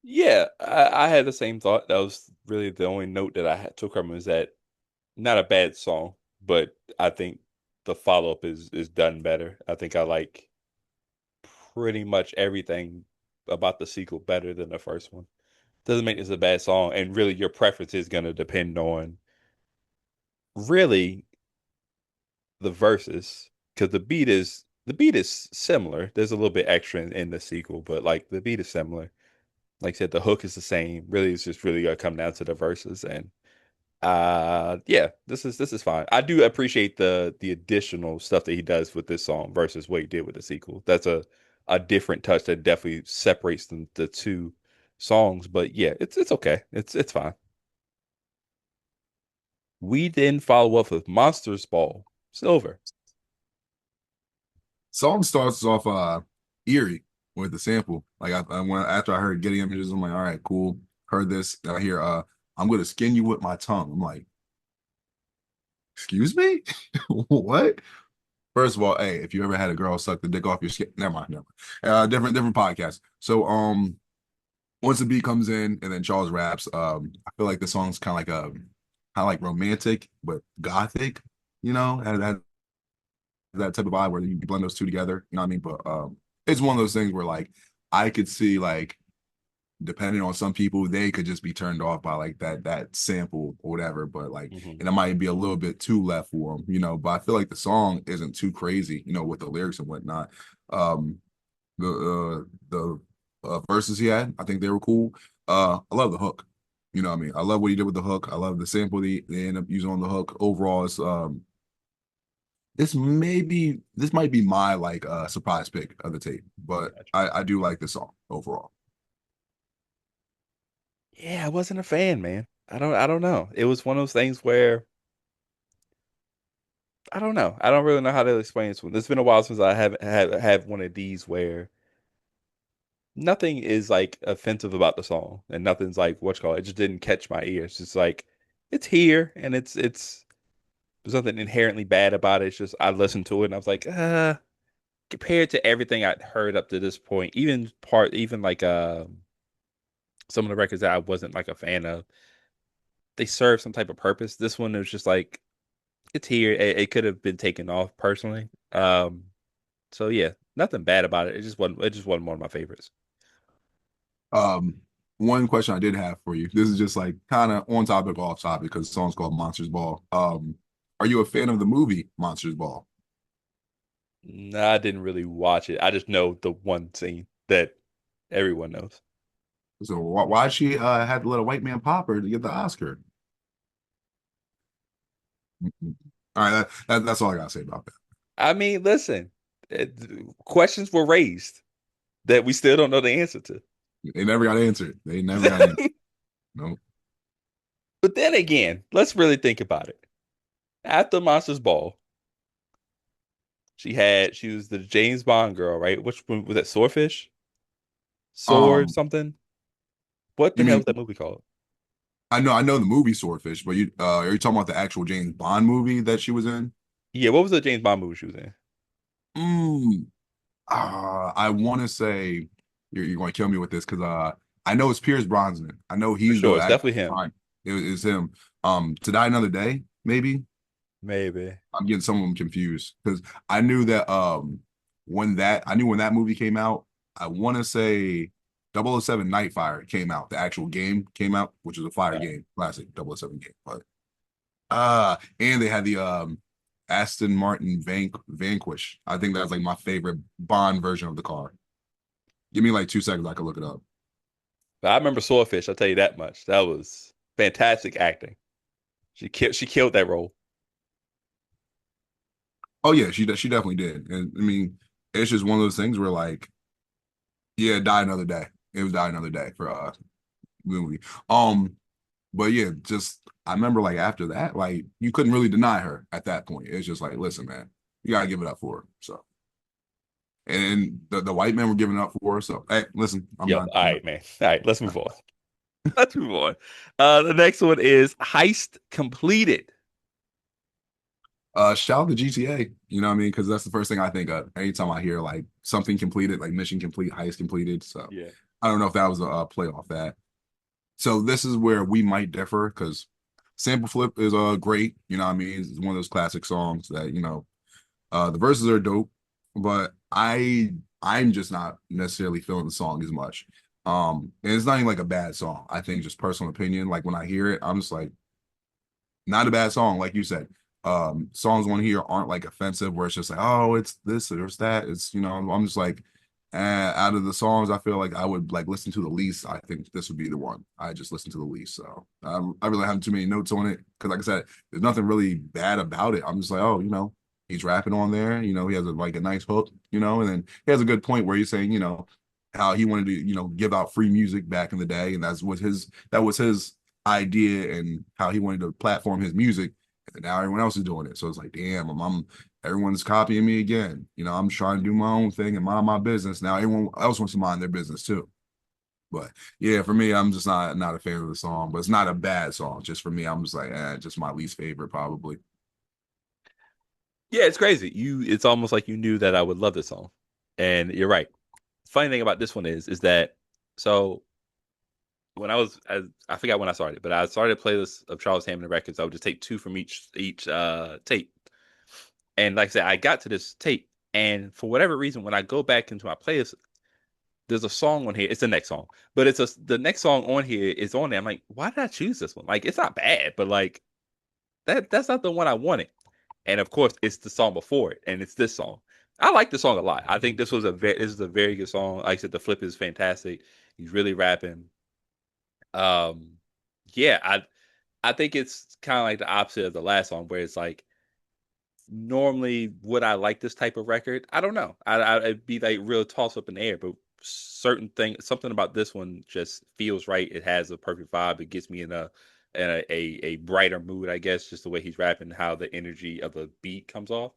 Yeah, I had the same thought. That was really the only note that took from it, was that not a bad song, but I think the follow up is done better. I think I like pretty much everything about the sequel better than the first one. Doesn't make this a bad song, and really your preference is going to depend on really the verses, because the beat is similar. There's a little bit extra in the sequel, but like the beat is similar. Like I said, the hook is the same. Really, it's just really gonna come down to the verses, and Yeah, this is fine. I do appreciate the additional stuff that he does with this song versus what he did with the sequel. That's a different touch that definitely separates the two songs. But yeah, it's okay. It's fine. We then follow up with Monsters Ball Silver. Song starts off eerie with the sample. Like I went after I heard Getty Images, I'm like, all right, cool. Heard this. I hear I'm gonna skin you with my tongue. I'm like, excuse me? What? First of all, hey, if you ever had a girl suck the dick off your skin, never mind, never mind. Different podcast. So once the beat comes in and then Charles raps, I feel like the song's kind of like romantic but gothic, that type of vibe where you blend those two together, you know what I mean? But it's one of those things where like I could see like depending on some people, they could just be turned off by like that sample or whatever. But like, Mhm. and it might be a little bit too left for them, But I feel like the song isn't too crazy, with the lyrics and whatnot. The verses he had, I think they were cool. I love the hook. You know what I mean? I love what he did with the hook. I love the sample they end up using on the hook. Overall, it's this might be my like surprise pick of the tape, but Gotcha. I do like the song overall. Yeah, I wasn't a fan, man. I don't know. It was one of those things where I don't know. I don't really know how to explain this one. It's been a while since I have one of these where nothing is like offensive about the song and nothing's like what you call it. It just didn't catch my ear. It's just like it's here and it's there's nothing inherently bad about it. It's just I listened to it and I was like, compared to everything I'd heard up to this point, even like some of the records that I wasn't like a fan of, they serve some type of purpose. This one was just like it's here. It could have been taken off personally. So yeah, nothing bad about it. It just wasn't one of my favorites. Um, One question I did have for you. This is just like kind of on topic, off topic, because the song's called Monsters Ball. Are you a fan of the movie Monsters Ball? Nah, I didn't really watch it. I just know the one scene that everyone knows. So why she had to let a white man pop her to get the Oscar? All right, that's all I gotta say about that. I mean, listen, it, questions were raised that we still don't know the answer to. They never got answered. They never got answered. No. But then again, let's really think about it. After Monsters Ball, she was the James Bond girl, right? Which one was that? Swordfish? Sword Um, something? What the you hell mean was that movie called? I know the movie Swordfish, but are you talking about the actual James Bond movie that she was in? Yeah, what was the James Bond movie she was in? Mm, I want to say you're going to kill me with this because I know it's Pierce Brosnan. I know For he's the sure, it's actor. definitely him. Fine. It's him. To Die Another Day, maybe. Maybe. I'm getting some of them confused because I knew that I knew when that movie came out. I want to say 007 Nightfire came out. The actual game came out, which is a fire Uh, game, classic 007 game. But and they had the Aston Martin Vanquish. I think that's like my favorite Bond version of the car. Give me like 2 seconds, I could look it up. but I remember Swordfish, I'll tell you that much. That was fantastic acting. She killed that role. Oh yeah, she definitely did. And I mean, it's just one of those things where like, yeah, Die Another Day. It was Die Another Day for the movie. Um, but yeah, just I remember like after that, like you couldn't really deny her at that point. It's just like, listen, man, you gotta give it up for her. So and the white men were giving it up for her. So hey, listen, I'm Yo, done. all I'm done. right, man. All right, let's move on. Let's move on. The next one is Heist Completed. Shout out to GTA, you know what I mean? Because that's the first thing I think of anytime I hear like something completed, like mission complete, heist completed. So Yeah. I don't know if that was a play off that. So this is where we might differ because Sample Flip is great, you know what I mean? It's one of those classic songs that, the verses are dope, but I'm just not necessarily feeling the song as much. And it's not even like a bad song. I think just personal opinion. Like when I hear it, I'm just like, not a bad song, like you said. Songs on here aren't like offensive where it's just like, oh, it's this or it's that. It's I'm just like, out of the songs, I feel like I would like listen to the least. I think this would be the one I just listen to the least. So I really have too many notes on it. because like I said, there's nothing really bad about it. I'm just like, oh, he's rapping on there. He has like a nice hook, and then he has a good point where he's saying, how he wanted to, give out free music back in the day, and that was his idea and how he wanted to platform his music. And now everyone else is doing it. So it's like, damn, everyone's copying me again. I'm trying to do my own thing and mind my business. Now everyone else wants to mind their business too. But yeah, for me, I'm just not a fan of the song. But it's not a bad song. Just for me, I'm just like, just my least favorite probably. Yeah, it's crazy. It's almost like you knew that I would love this song. And you're right. Funny thing about this one is that so when I forgot when I started, but I started a playlist of Charles Hammond records. I would just take two from each tape. And like I said, I got to this tape, and for whatever reason, when I go back into my playlist, there's a song on here. It's the next song, but the next song on here is on there. I'm like, why did I choose this one? Like, it's not bad, but like that's not the one I wanted. And of course, it's the song before it, and it's this song. I like the song a lot. I think this is a very good song. Like I said, the flip is fantastic. He's really rapping. Um, yeah, I think it's kind of like the opposite of the last song, where it's like normally would I like this type of record? I don't know. I'd be like real toss up in the air, but something about this one just feels right. It has a perfect vibe. It gets me in a brighter mood, I guess, just the way he's rapping, how the energy of the beat comes off.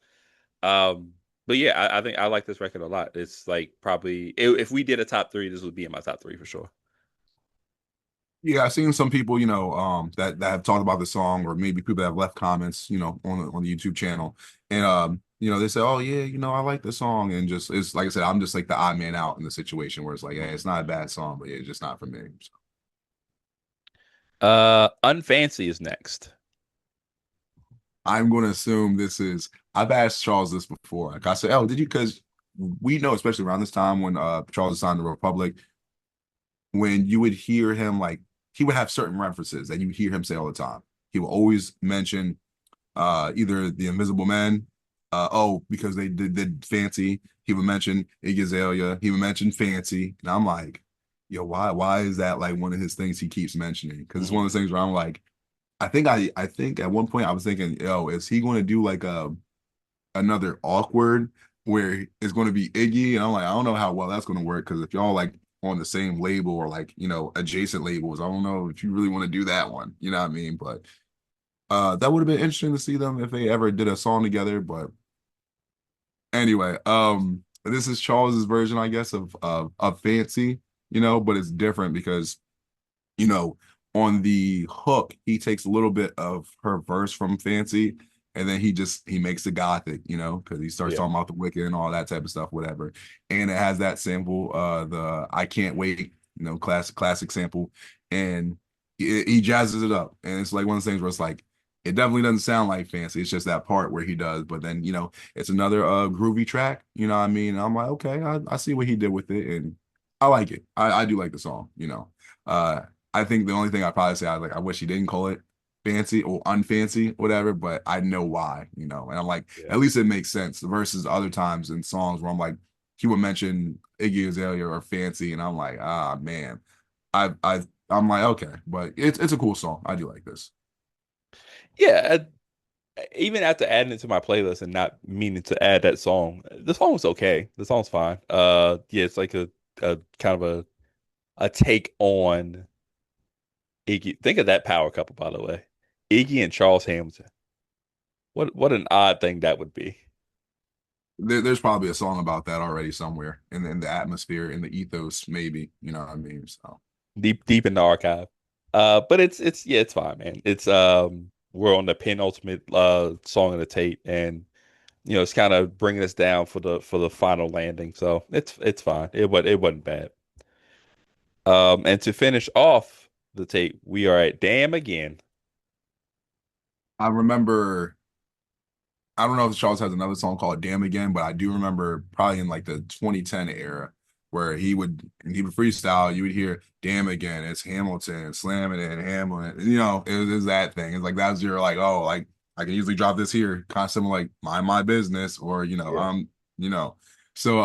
But yeah, I think I like this record a lot. It's like probably if we did a top three, this would be in my top three for sure. Yeah, I've seen some people, that have talked about the song, or maybe people that have left comments, on the YouTube channel, and they say, oh yeah, I like the song, and just it's like I said, I'm just like the odd man out in the situation where it's like, hey, it's not a bad song, but yeah, it's just not for me. So, Unfancy is next. I'm going to assume this is. I've asked Charles this before. Like I said, oh, did you? Because we know, especially around this time when Charles signed the Republic, when you would hear him, like he would have certain references that you would hear him say all the time. He would always mention either the Invisible Men, because they did Fancy. He would mention Iggy Azalea. He would mention Fancy, and I'm like, yo, why is that like one of his things he keeps mentioning? Because it's Mhm. one of those things where I'm like, I think at one point I was thinking, yo, is he going to do like another awkward where it's going to be Iggy? And I'm like, I don't know how well that's going to work, because if y'all like on the same label or like adjacent labels, I don't know if you really want to do that one. You know what I mean? But that would have been interesting to see them if they ever did a song together. But anyway, this is Charles's version, I guess, of Fancy, but it's different because you know, on the hook, he takes a little bit of her verse from Fancy, and then he makes the gothic, because he starts Yeah. talking about the Wicked and all that type of stuff, whatever. And it has that sample, the I Can't Wait, classic sample, and he jazzes it up. And it's like one of those things where it's like it definitely doesn't sound like Fancy. It's just that part where he does, but then it's another groovy track, you know what I mean? And I'm like, okay, I see what he did with it, and I like it. I do like the song. Uh I think the only thing I probably say I wish he didn't call it Fancy or Unfancy, whatever, but I know why. And I'm like, Yeah. at least it makes sense versus other times in songs where I'm like, he would mention Iggy Azalea or Fancy, and I'm like, ah man. I'm like, okay, but it's a cool song. I do like this. Yeah, even after adding it to my playlist and not meaning to add that song, the song was okay. The song's fine. Yeah, it's like a kind of a take on Iggy. Think of that power couple, by the way. Iggy and Charles Hamilton. What an odd thing that would be. There's probably a song about that already somewhere in the atmosphere, in the ethos, maybe. You know what I mean? So Deep in the archive. But it's yeah, it's fine, man. It's we're on the penultimate song of the tape, and it's kind of bringing us down for the final landing. So it's fine. It wasn't bad. And to finish off the tape, we are at Damn Again. I remember. I don't know if Charles has another song called "Damn Again," but I do remember probably in like the 2010 era where he would freestyle. You would hear "Damn Again." It's Hamilton slamming it and Hamlin. It was that thing. It's like that's your like, oh, like I can easily drop this here, kind of similar like "Mind My Business" or Yeah. you know. So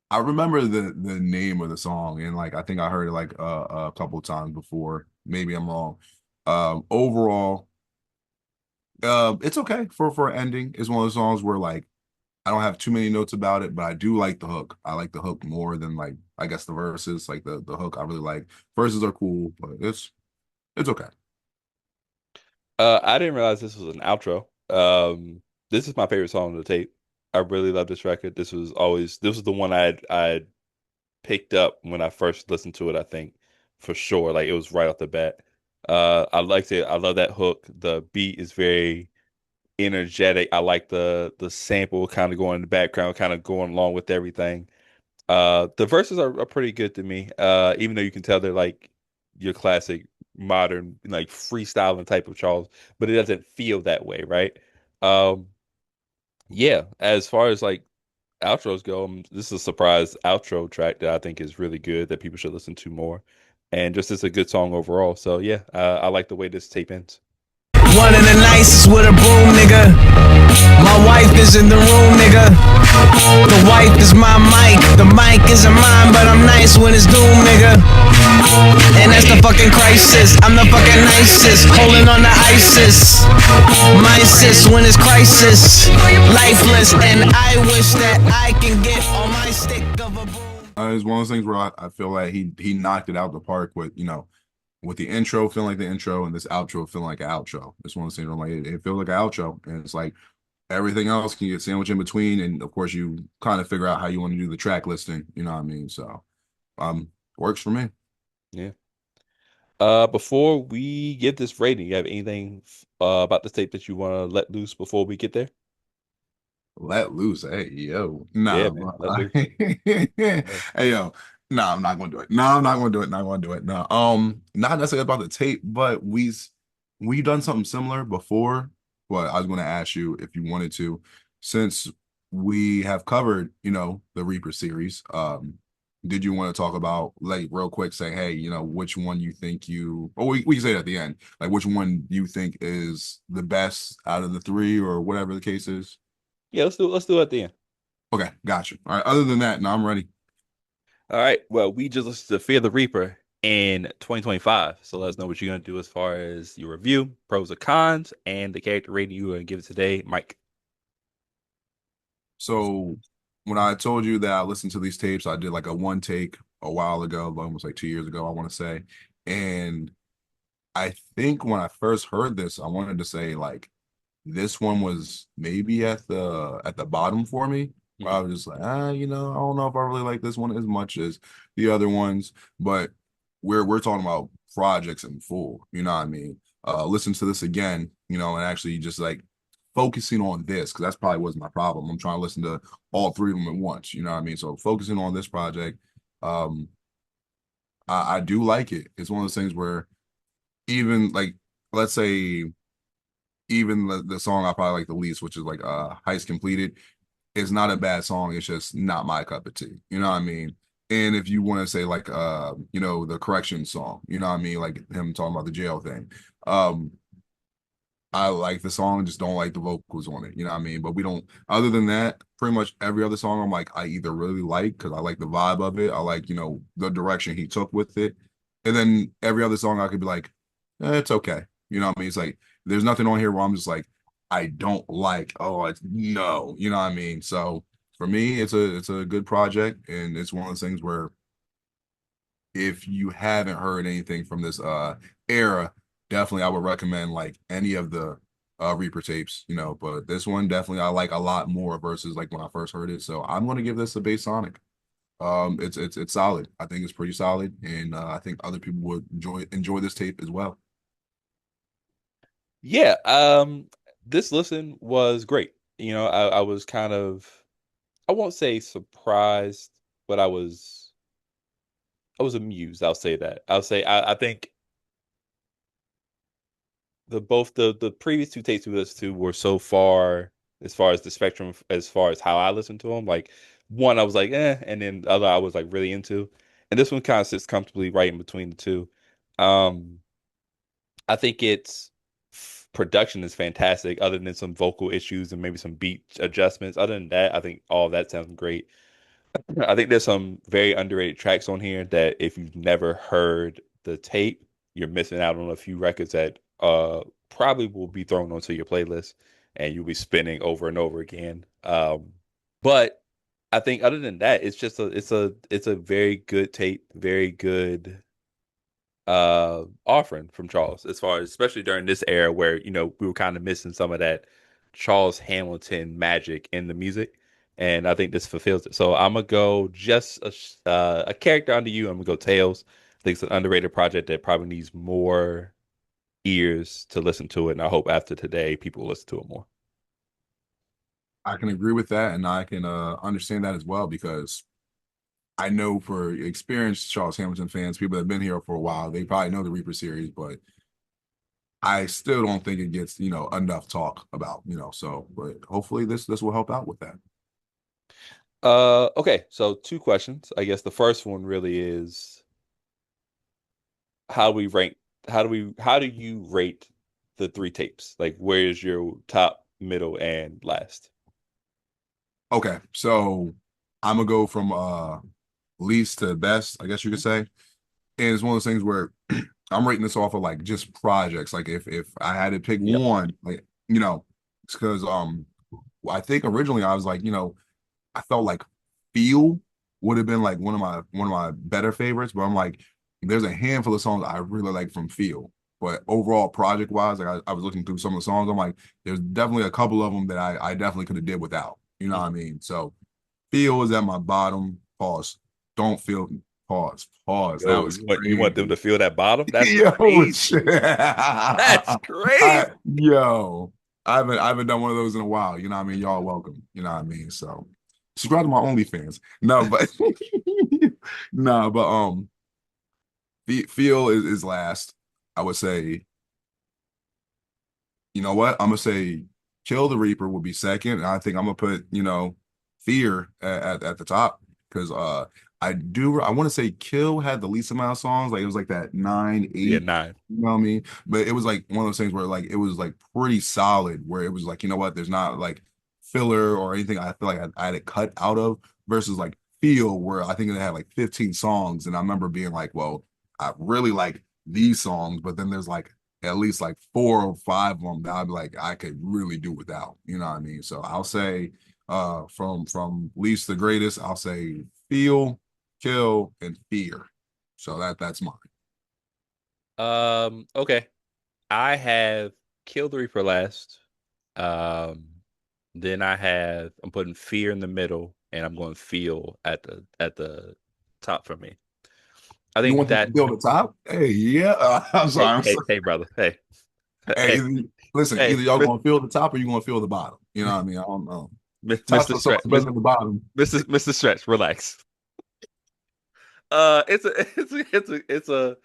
I remember the name of the song, and like I think I heard it like a couple times before. Maybe I'm wrong. Overall, it's okay for an ending. It's one of those songs where like I don't have too many notes about it, but I do like the hook. I like the hook more than like I guess the verses. Like the hook I really like. Verses are cool, but it's okay. I didn't realize this was an outro. This is my favorite song on the tape. I really love this record. This was the one I picked up when I first listened to it, I think, for sure. Like it was right off the bat. I liked it. I love that hook. The beat is very energetic. I like the sample kind of going in the background, kind of going along with everything. The verses are pretty good to me. Even though you can tell they're like your classic modern like freestyling type of Charles, but it doesn't feel that way, right? Um, yeah, as far as like outros go, this is a surprise outro track that I think is really good that people should listen to more. And just it's a good song overall. So yeah, I like the way this tape ends. One of the nicest with a broom, nigga. My wife is in the room, nigga. The wife is my mic. The mic isn't mine, but I'm nice when it's doom, nigga. And that's the fucking crisis. I'm the fucking nicest. Holding on to ISIS. My sis when it's crisis. Lifeless, and I wish that I can get on my stick of a broom. It's one of those things where I feel like he knocked it out the park with with the intro feeling like the intro and this outro feeling like an outro. It's one of those things where I'm like it feels like an outro, and it's like everything else can get sandwiched in between, and of course you kind of figure out how you want to do the track listing. You know what I mean? So works for me. Yeah. Before we get this rating, you have anything about the tape that you want to let loose before we get there? Let loose. Hey, yo. Yeah, Nah, man, but let loose. hey, Yeah. yo. No, I'm not gonna do it. No, I'm not gonna do it. Not gonna do it. No. Not necessarily about the tape, but we done something similar before. But I was gonna ask you if you wanted to, since we have covered, the Reaper series. Did you want to talk about like real quick, say, hey, which one you think or we can say it at the end, like which one you think is the best out of the three or whatever the case is? Yeah, let's do it at the end. Okay, gotcha. All right. Other than that, no, I'm ready. All right. Well, we just listened to Fear the Reaper in 2025. So let us know what you're gonna do as far as your review, pros or cons, and the character rating you're gonna give it today, Mike. So when I told you that I listened to these tapes, I did like a one take a while ago, almost like 2 years ago, I want to say. And I think when I first heard this, I wanted to say like this one was maybe at the bottom for me. I Mhm. was just like, I don't know if I really like this one as much as the other ones, but we're talking about projects in full, you know what I mean? Listen to this again, and actually just like focusing on this, because that's probably was my problem. I'm trying to listen to all three of them at once, you know what I mean? So focusing on this project, um, I do like it. It's one of those things where even like let's say even the song I probably like the least, which is like Heist Completed, is not a bad song. It's just not my cup of tea. You know what I mean? And if you want to say like the correction song, you know what I mean, like him talking about the jail thing. Um, I like the song, just don't like the vocals on it. You know what I mean? But we don't, other than that, pretty much every other song I'm like, I either really like because I like the vibe of it. I like, the direction he took with it. And then every other song I could be like, it's okay. You know what I mean? It's like, there's nothing on here where I'm just like, I don't like, oh, it's no, you know what I mean? So for me, it's a good project. And it's one of those things where if you haven't heard anything from this era, definitely I would recommend like any of the Reaper tapes, but this one definitely I like a lot more versus like when I first heard it. So I'm gonna give this a base Sonic. It's solid. I think it's pretty solid, and I think other people would enjoy this tape as well. Yeah, this listen was great. I was kind of I won't say surprised, but I was amused. I'll say that. I'll say I think the previous two tapes we listened to were so far as far as the spectrum as far as how I listen to them. Like one I was like and then the other I was like really into, and this one kind of sits comfortably right in between the two. Um, I think its production is fantastic, other than some vocal issues and maybe some beat adjustments. Other than that, I think all of that sounds great. I think there's some very underrated tracks on here that if you've never heard the tape, you're missing out on a few records that probably will be thrown onto your playlist and you'll be spinning over and over again. But I think other than that, it's just a very good tape, very good offering from Charles, as far as especially during this era where, we were kind of missing some of that Charles Hamilton magic in the music. And I think this fulfills it. So I'm gonna go just a character under you. I'm gonna go Tails. I think it's an underrated project that probably needs more ears to listen to it. And I hope after today people will listen to it more. I can agree with that, and I can understand that as well because I know for experienced Charles Hamilton fans, people that have been here for a while, they probably know the Reaper series, but I still don't think it gets, enough talk about, so but hopefully this will help out with that. Okay, so two questions. I guess the first one really is how we rank how do you rate the three tapes? Like where is your top, middle, and last? Okay, so I'm gonna go from least to best, I guess you could say. And it's one of those things where I'm rating this off of like just projects. Like if I had to pick Yep. one, like, it's because I think originally I was like, I felt like Feel would have been like one of my better favorites, but I'm like, there's a handful of songs I really like from Feel. But overall, project wise, like I was looking through some of the songs, I'm like, there's definitely a couple of them that I definitely could have did without. You know what I Mhm. mean? So Feel is at my bottom. Pause. Don't feel pause. Pause. That Yo, was you want them crazy. to feel that bottom? That's Yo, crazy. shit. That's crazy. Yo, I haven't done one of those in a while. You know what I mean? Y'all welcome. You know what I mean? So subscribe to my OnlyFans. No, but no, but feel is last. I would say, you know what? I'm gonna say Kill the Reaper will be second. And I think I'm gonna put, Fear at the top because I want to say Kill had the least amount of songs. Like it was like that nine, Yeah, eight, 9. you know what I mean? But it was like one of those things where like it was like pretty solid, where it was like, you know what, there's not like filler or anything I feel like I had it cut out of versus like Feel, where I think it had like 15 songs. And I remember being like, well, I really like these songs, but then there's like at least like 4 or 5 of them that I'd be like, I could really do without. You know what I mean? So I'll say from least to greatest, I'll say Feel, Kill, and Fear. So that's mine. Okay. I have Kill the Reaper last. Um, then I'm putting Fear in the middle, and I'm going Feel at the top for me. I You think want them to that be on the top? Hey, yeah. I'm hey, sorry. I'm hey, sorry. hey, brother. Hey, Hey, hey, listen, hey, either y'all gonna feel the top or you gonna feel the bottom. You know what I mean? I don't know. Top's Mr. for so Stretch, much better than the bottom. Mr. Stretch, relax. It's a, it's a.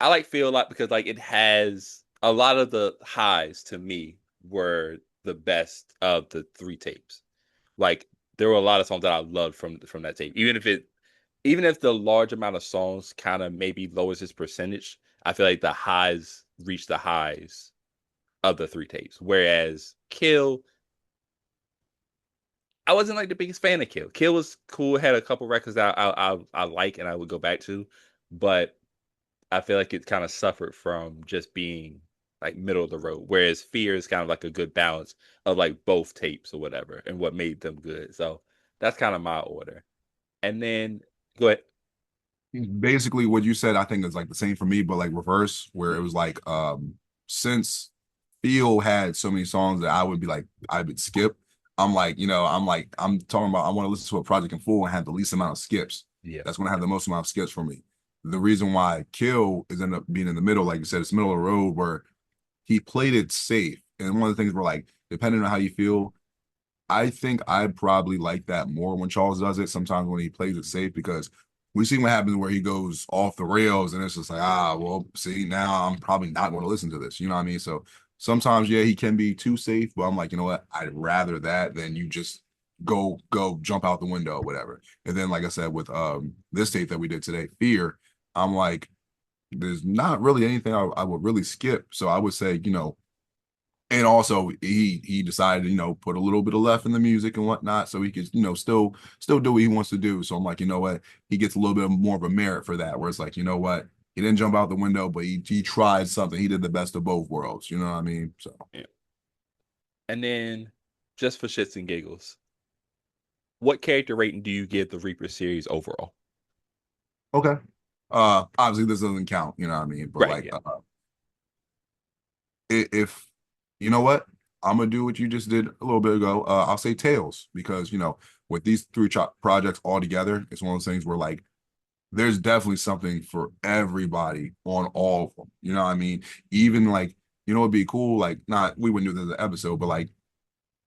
I like Feel a lot because like it has a lot of the highs to me were the best of the three tapes. Like there were a lot of songs that I loved from that tape. Even if the large amount of songs kind of maybe lowers its percentage, I feel like the highs reach the highs of the three tapes. Whereas Kill, I wasn't like the biggest fan of Kill. Kill was cool, had a couple records that I like and I would go back to, but I feel like it kind of suffered from just being like middle of the road. Whereas Fear is kind of like a good balance of like both tapes or whatever and what made them good. So that's kind of my order. And then go ahead. Basically what you said I think is like the same for me, but like reverse, where it was like since Feel had so many songs that I would be like I would skip. I'm talking about I want to listen to a project in full and have the least amount of skips. Yeah. That's going to have the most amount of skips for me. The reason why Kill is end up being in the middle, like you said, it's middle of the road where he played it safe. And one of the things where like depending on how you feel, I think I probably like that more when Charles does it. Sometimes when he plays it safe, because we see what happens where he goes off the rails, and it's just like, well, see, now I'm probably not going to listen to this. You know what I mean? So sometimes, yeah, he can be too safe, but I'm like, you know what? I'd rather that than you just go jump out the window or whatever. And then, like I said, with this tape that we did today, Fear, I'm like, there's not really anything I would really skip. So I would say, and also he decided to, put a little bit of left in the music and whatnot, so he could, still do what he wants to do. So I'm like, you know what? He gets a little bit more of a merit for that, where it's like, you know what? He didn't jump out the window, but he tried something. He did the best of both worlds. You know what I mean? So Yeah. And then, just for shits and giggles, what character rating do you give the Reaper series overall? okay. Obviously this doesn't count. You know what I mean? But Right. like, Yeah. if you know what, I'm gonna do what you just did a little bit ago. I'll say Tails because with these three projects all together, it's one of those things where like there's definitely something for everybody on all of them. You know what I mean? Even like, it'd be cool. Like, not we wouldn't do this as an episode, but like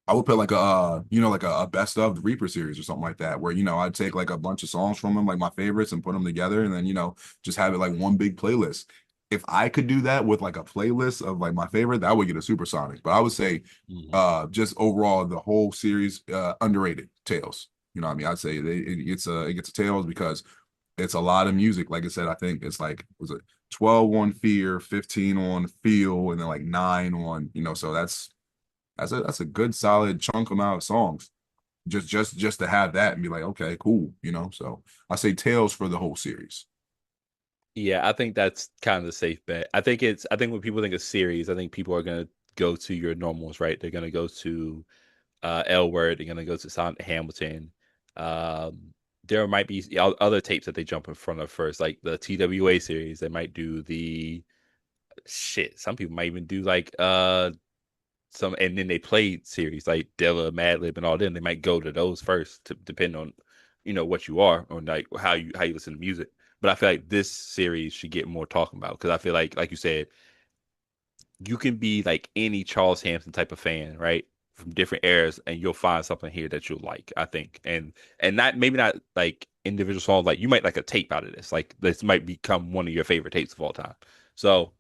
I would put like like a best of the Reaper series or something like that, where I'd take like a bunch of songs from them, like my favorites, and put them together, and then just have it like one big playlist. If I could do that with like a playlist of like my favorite, that would get a supersonic. But I would say, Mhm. just overall the whole series, underrated Tales. You know what I mean? I'd say it gets a Tales because it's a lot of music. Like I said, I think it's like was it 12 on Fear, 15 on Feel, and then like 9 on, so that's a good solid chunk amount of songs. Just to have that and be like, okay, cool, So I say Tales for the whole series. Yeah, I think that's kind of the safe bet. I think when people think of series, I think people are gonna go to your normals, right? They're gonna go to L Word, they're gonna go to Sonic Hamilton. Um, there might be other tapes that they jump in front of first, like the TWA series. They might do the shit. Some people might even do like some, and then they play series like Dilla, Madlib, and all them. They might go to those first to depend on what you are or like how you listen to music. But I feel like this series should get more talking about because I feel like you said, you can be like any Charles Hampson type of fan, right? From different eras, and you'll find something here that you'll like, I think. And not maybe not like individual songs, like you might like a tape out of this. Like this might become one of your favorite tapes of all time. So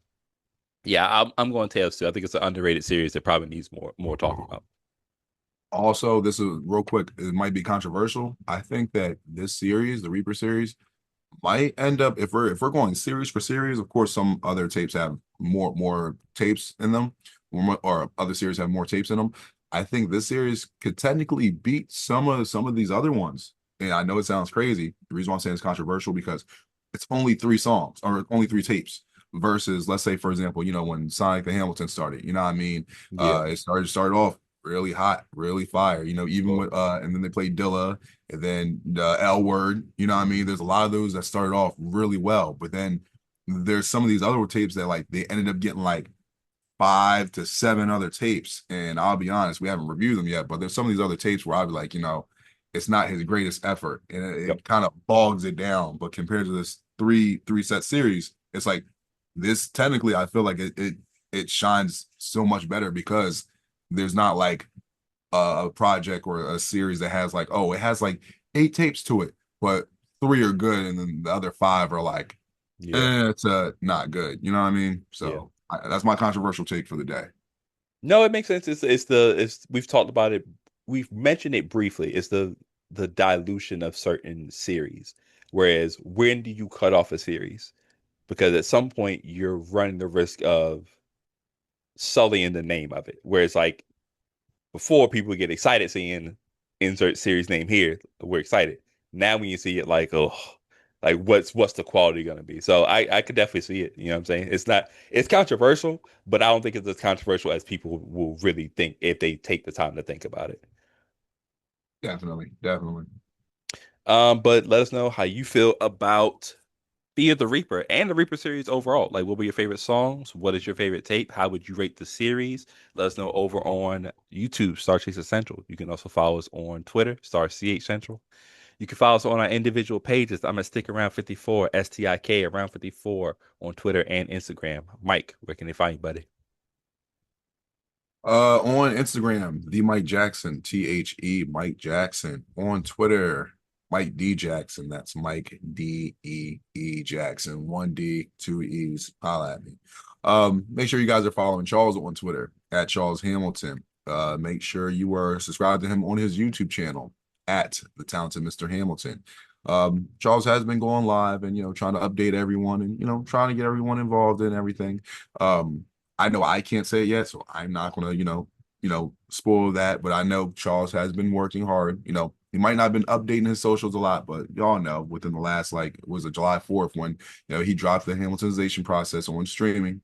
yeah, I'm going Tales too. I think it's an underrated series that probably needs more talking about. Also, this is real quick. It might be controversial. I think that this series, the Reaper series, might end up if we're going series for series. Of course, some other tapes have more tapes in them, or other series have more tapes in them. I think this series could technically beat some of these other ones. And I know it sounds crazy. The reason why I'm saying it's controversial because it's only three songs or only three tapes versus, let's say, for example, when Sonic the Hamilton started. You know what I mean? Yeah. It started off really hot, really fire. Even with and then they played Dilla and then the L Word. You know what I mean? There's a lot of those that started off really well, but then there's some of these other tapes that like they ended up getting like 5 to 7 other tapes. And I'll be honest, we haven't reviewed them yet, but there's some of these other tapes where I'll be like, it's not his greatest effort, and Yep. it kind of bogs it down. But compared to this three set series, it's like this technically I feel like it shines so much better because there's not like a project or a series that has like, oh, it has like 8 tapes to it, but 3 are good, and then the other 5 are like, Yeah. it's not good. You know what I mean? Yeah. So that's my controversial take for the day. No, it makes sense. It's we've talked about it. We've mentioned it briefly. It's the dilution of certain series. Whereas when do you cut off a series? Because at some point you're running the risk of sullying the name of it. Whereas like before, people get excited seeing insert series name here. We're excited. Now when you see it, like, oh, like what's the quality gonna be? So I could definitely see it. You know what I'm saying? It's controversial, but I don't think it's as controversial as people will really think if they take the time to think about it. Definitely, definitely. But let us know how you feel about Fear the Reaper and the Reaper series overall. Like, what were your favorite songs? What is your favorite tape? How would you rate the series? Let us know over on YouTube, StarChaser Central. You can also follow us on Twitter, StarCH Central. You can follow us on our individual pages. I'm at Stick Around 54, STIK Around 54 on Twitter and Instagram. Mike, where can they find you, buddy? On Instagram, the Mike Jackson, Mike Jackson. On Twitter, Mike D Jackson. That's Mike D Jackson. 1 D, 2 E's. Holla at me. Make sure you guys are following Charles on Twitter at Charles Hamilton. Make sure you are subscribed to him on his YouTube channel at the talented Mr. Hamilton. Charles has been going live and trying to update everyone and trying to get everyone involved in everything. I know I can't say it yet, so I'm not gonna, spoil that. But I know Charles has been working hard. He might not have been updating his socials a lot, but y'all know within the last, like, was it July 4th when, he dropped the Hamiltonization process on streaming.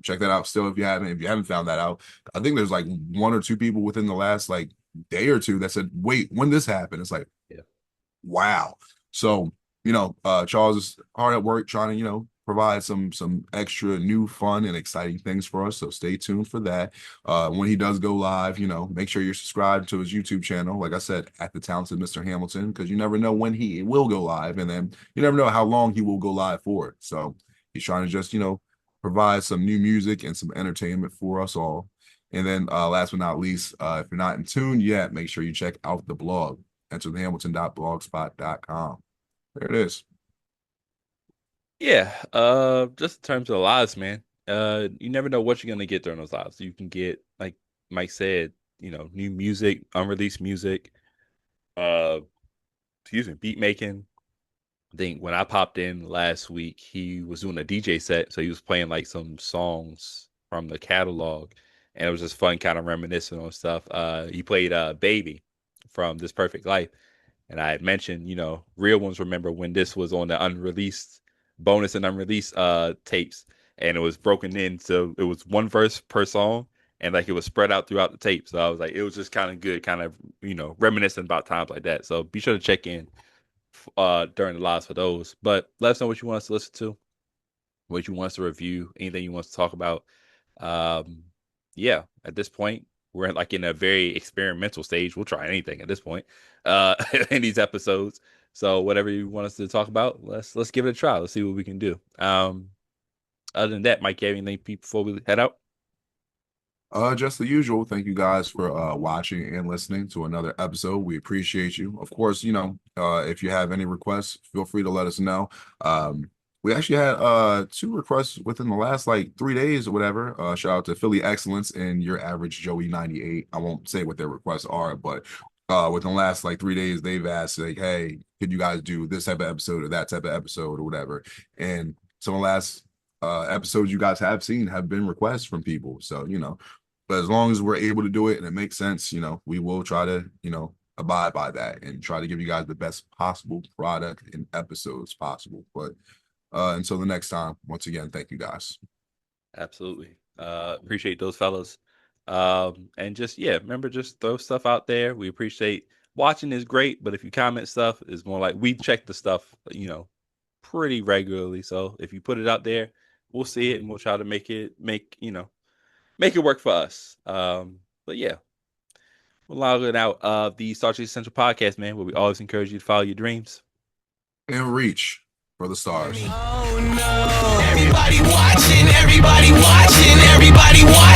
Check that out still if you haven't. If you haven't found that out, I think there's like one or two people within the last like day or two that said, "Wait, when this happened?" It's like, Yeah. Wow. So, Charles is hard at work trying to, provide some extra new fun and exciting things for us. So stay tuned for that. When he does go live, make sure you're subscribed to his YouTube channel. Like I said, at the Talented Mr. Hamilton, because you never know when he will go live, and then you never know how long he will go live for. So he's trying to just, provide some new music and some entertainment for us all. And then last but not least, if you're not in tune yet, make sure you check out the blog. Enter the Hamilton.blogspot.com. There it is. Yeah, just in terms of the lives, man. You never know what you're gonna get during those lives. You can get, like Mike said, new music, unreleased music, uh, beat making. I think when I popped in last week, he was doing a DJ set, so he was playing like some songs from the catalog, and it was just fun, kind of reminiscing on stuff. He played "Baby" from This Perfect Life, and I had mentioned, real ones remember when this was on the unreleased bonus and unreleased tapes, and it was broken in, so it was one verse per song, and like it was spread out throughout the tape. So I was like, it was just kind of good, kind of reminiscent about times like that. So be sure to check in during the lives for those. But let us know what you want us to listen to, what you want us to review, anything you want us to talk about. Yeah, at this point, we're like in a very experimental stage. We'll try anything at this point in these episodes. So whatever you want us to talk about, let's give it a try. Let's see what we can do. Other than that, Mike, you have anything before we head out? Just the usual. Thank you guys for watching and listening to another episode. We appreciate you. Of course, if you have any requests, feel free to let us know. We actually had 2 requests within the last like 3 days or whatever. Shout out to Philly Excellence and Your Average Joey 98. I won't say what their requests are, but within the last like 3 days, they've asked like, "Hey, could you guys do this type of episode or that type of episode or whatever?" And some of the last episodes you guys have seen have been requests from people. So but as long as we're able to do it and it makes sense, we will try to abide by that and try to give you guys the best possible product and episodes possible. But until the next time, once again, thank you guys. Absolutely. Appreciate those fellas. And just, remember, just throw stuff out there. We appreciate watching is great, but if you comment stuff, it's more like we check the stuff, pretty regularly. So if you put it out there, we'll see it and we'll try to make it work for us. But yeah, we're logging out of the StarCHaser Central podcast, man, where we always encourage you to follow your dreams and reach for the stars. Oh no! Everybody watching, everybody watching, everybody watching.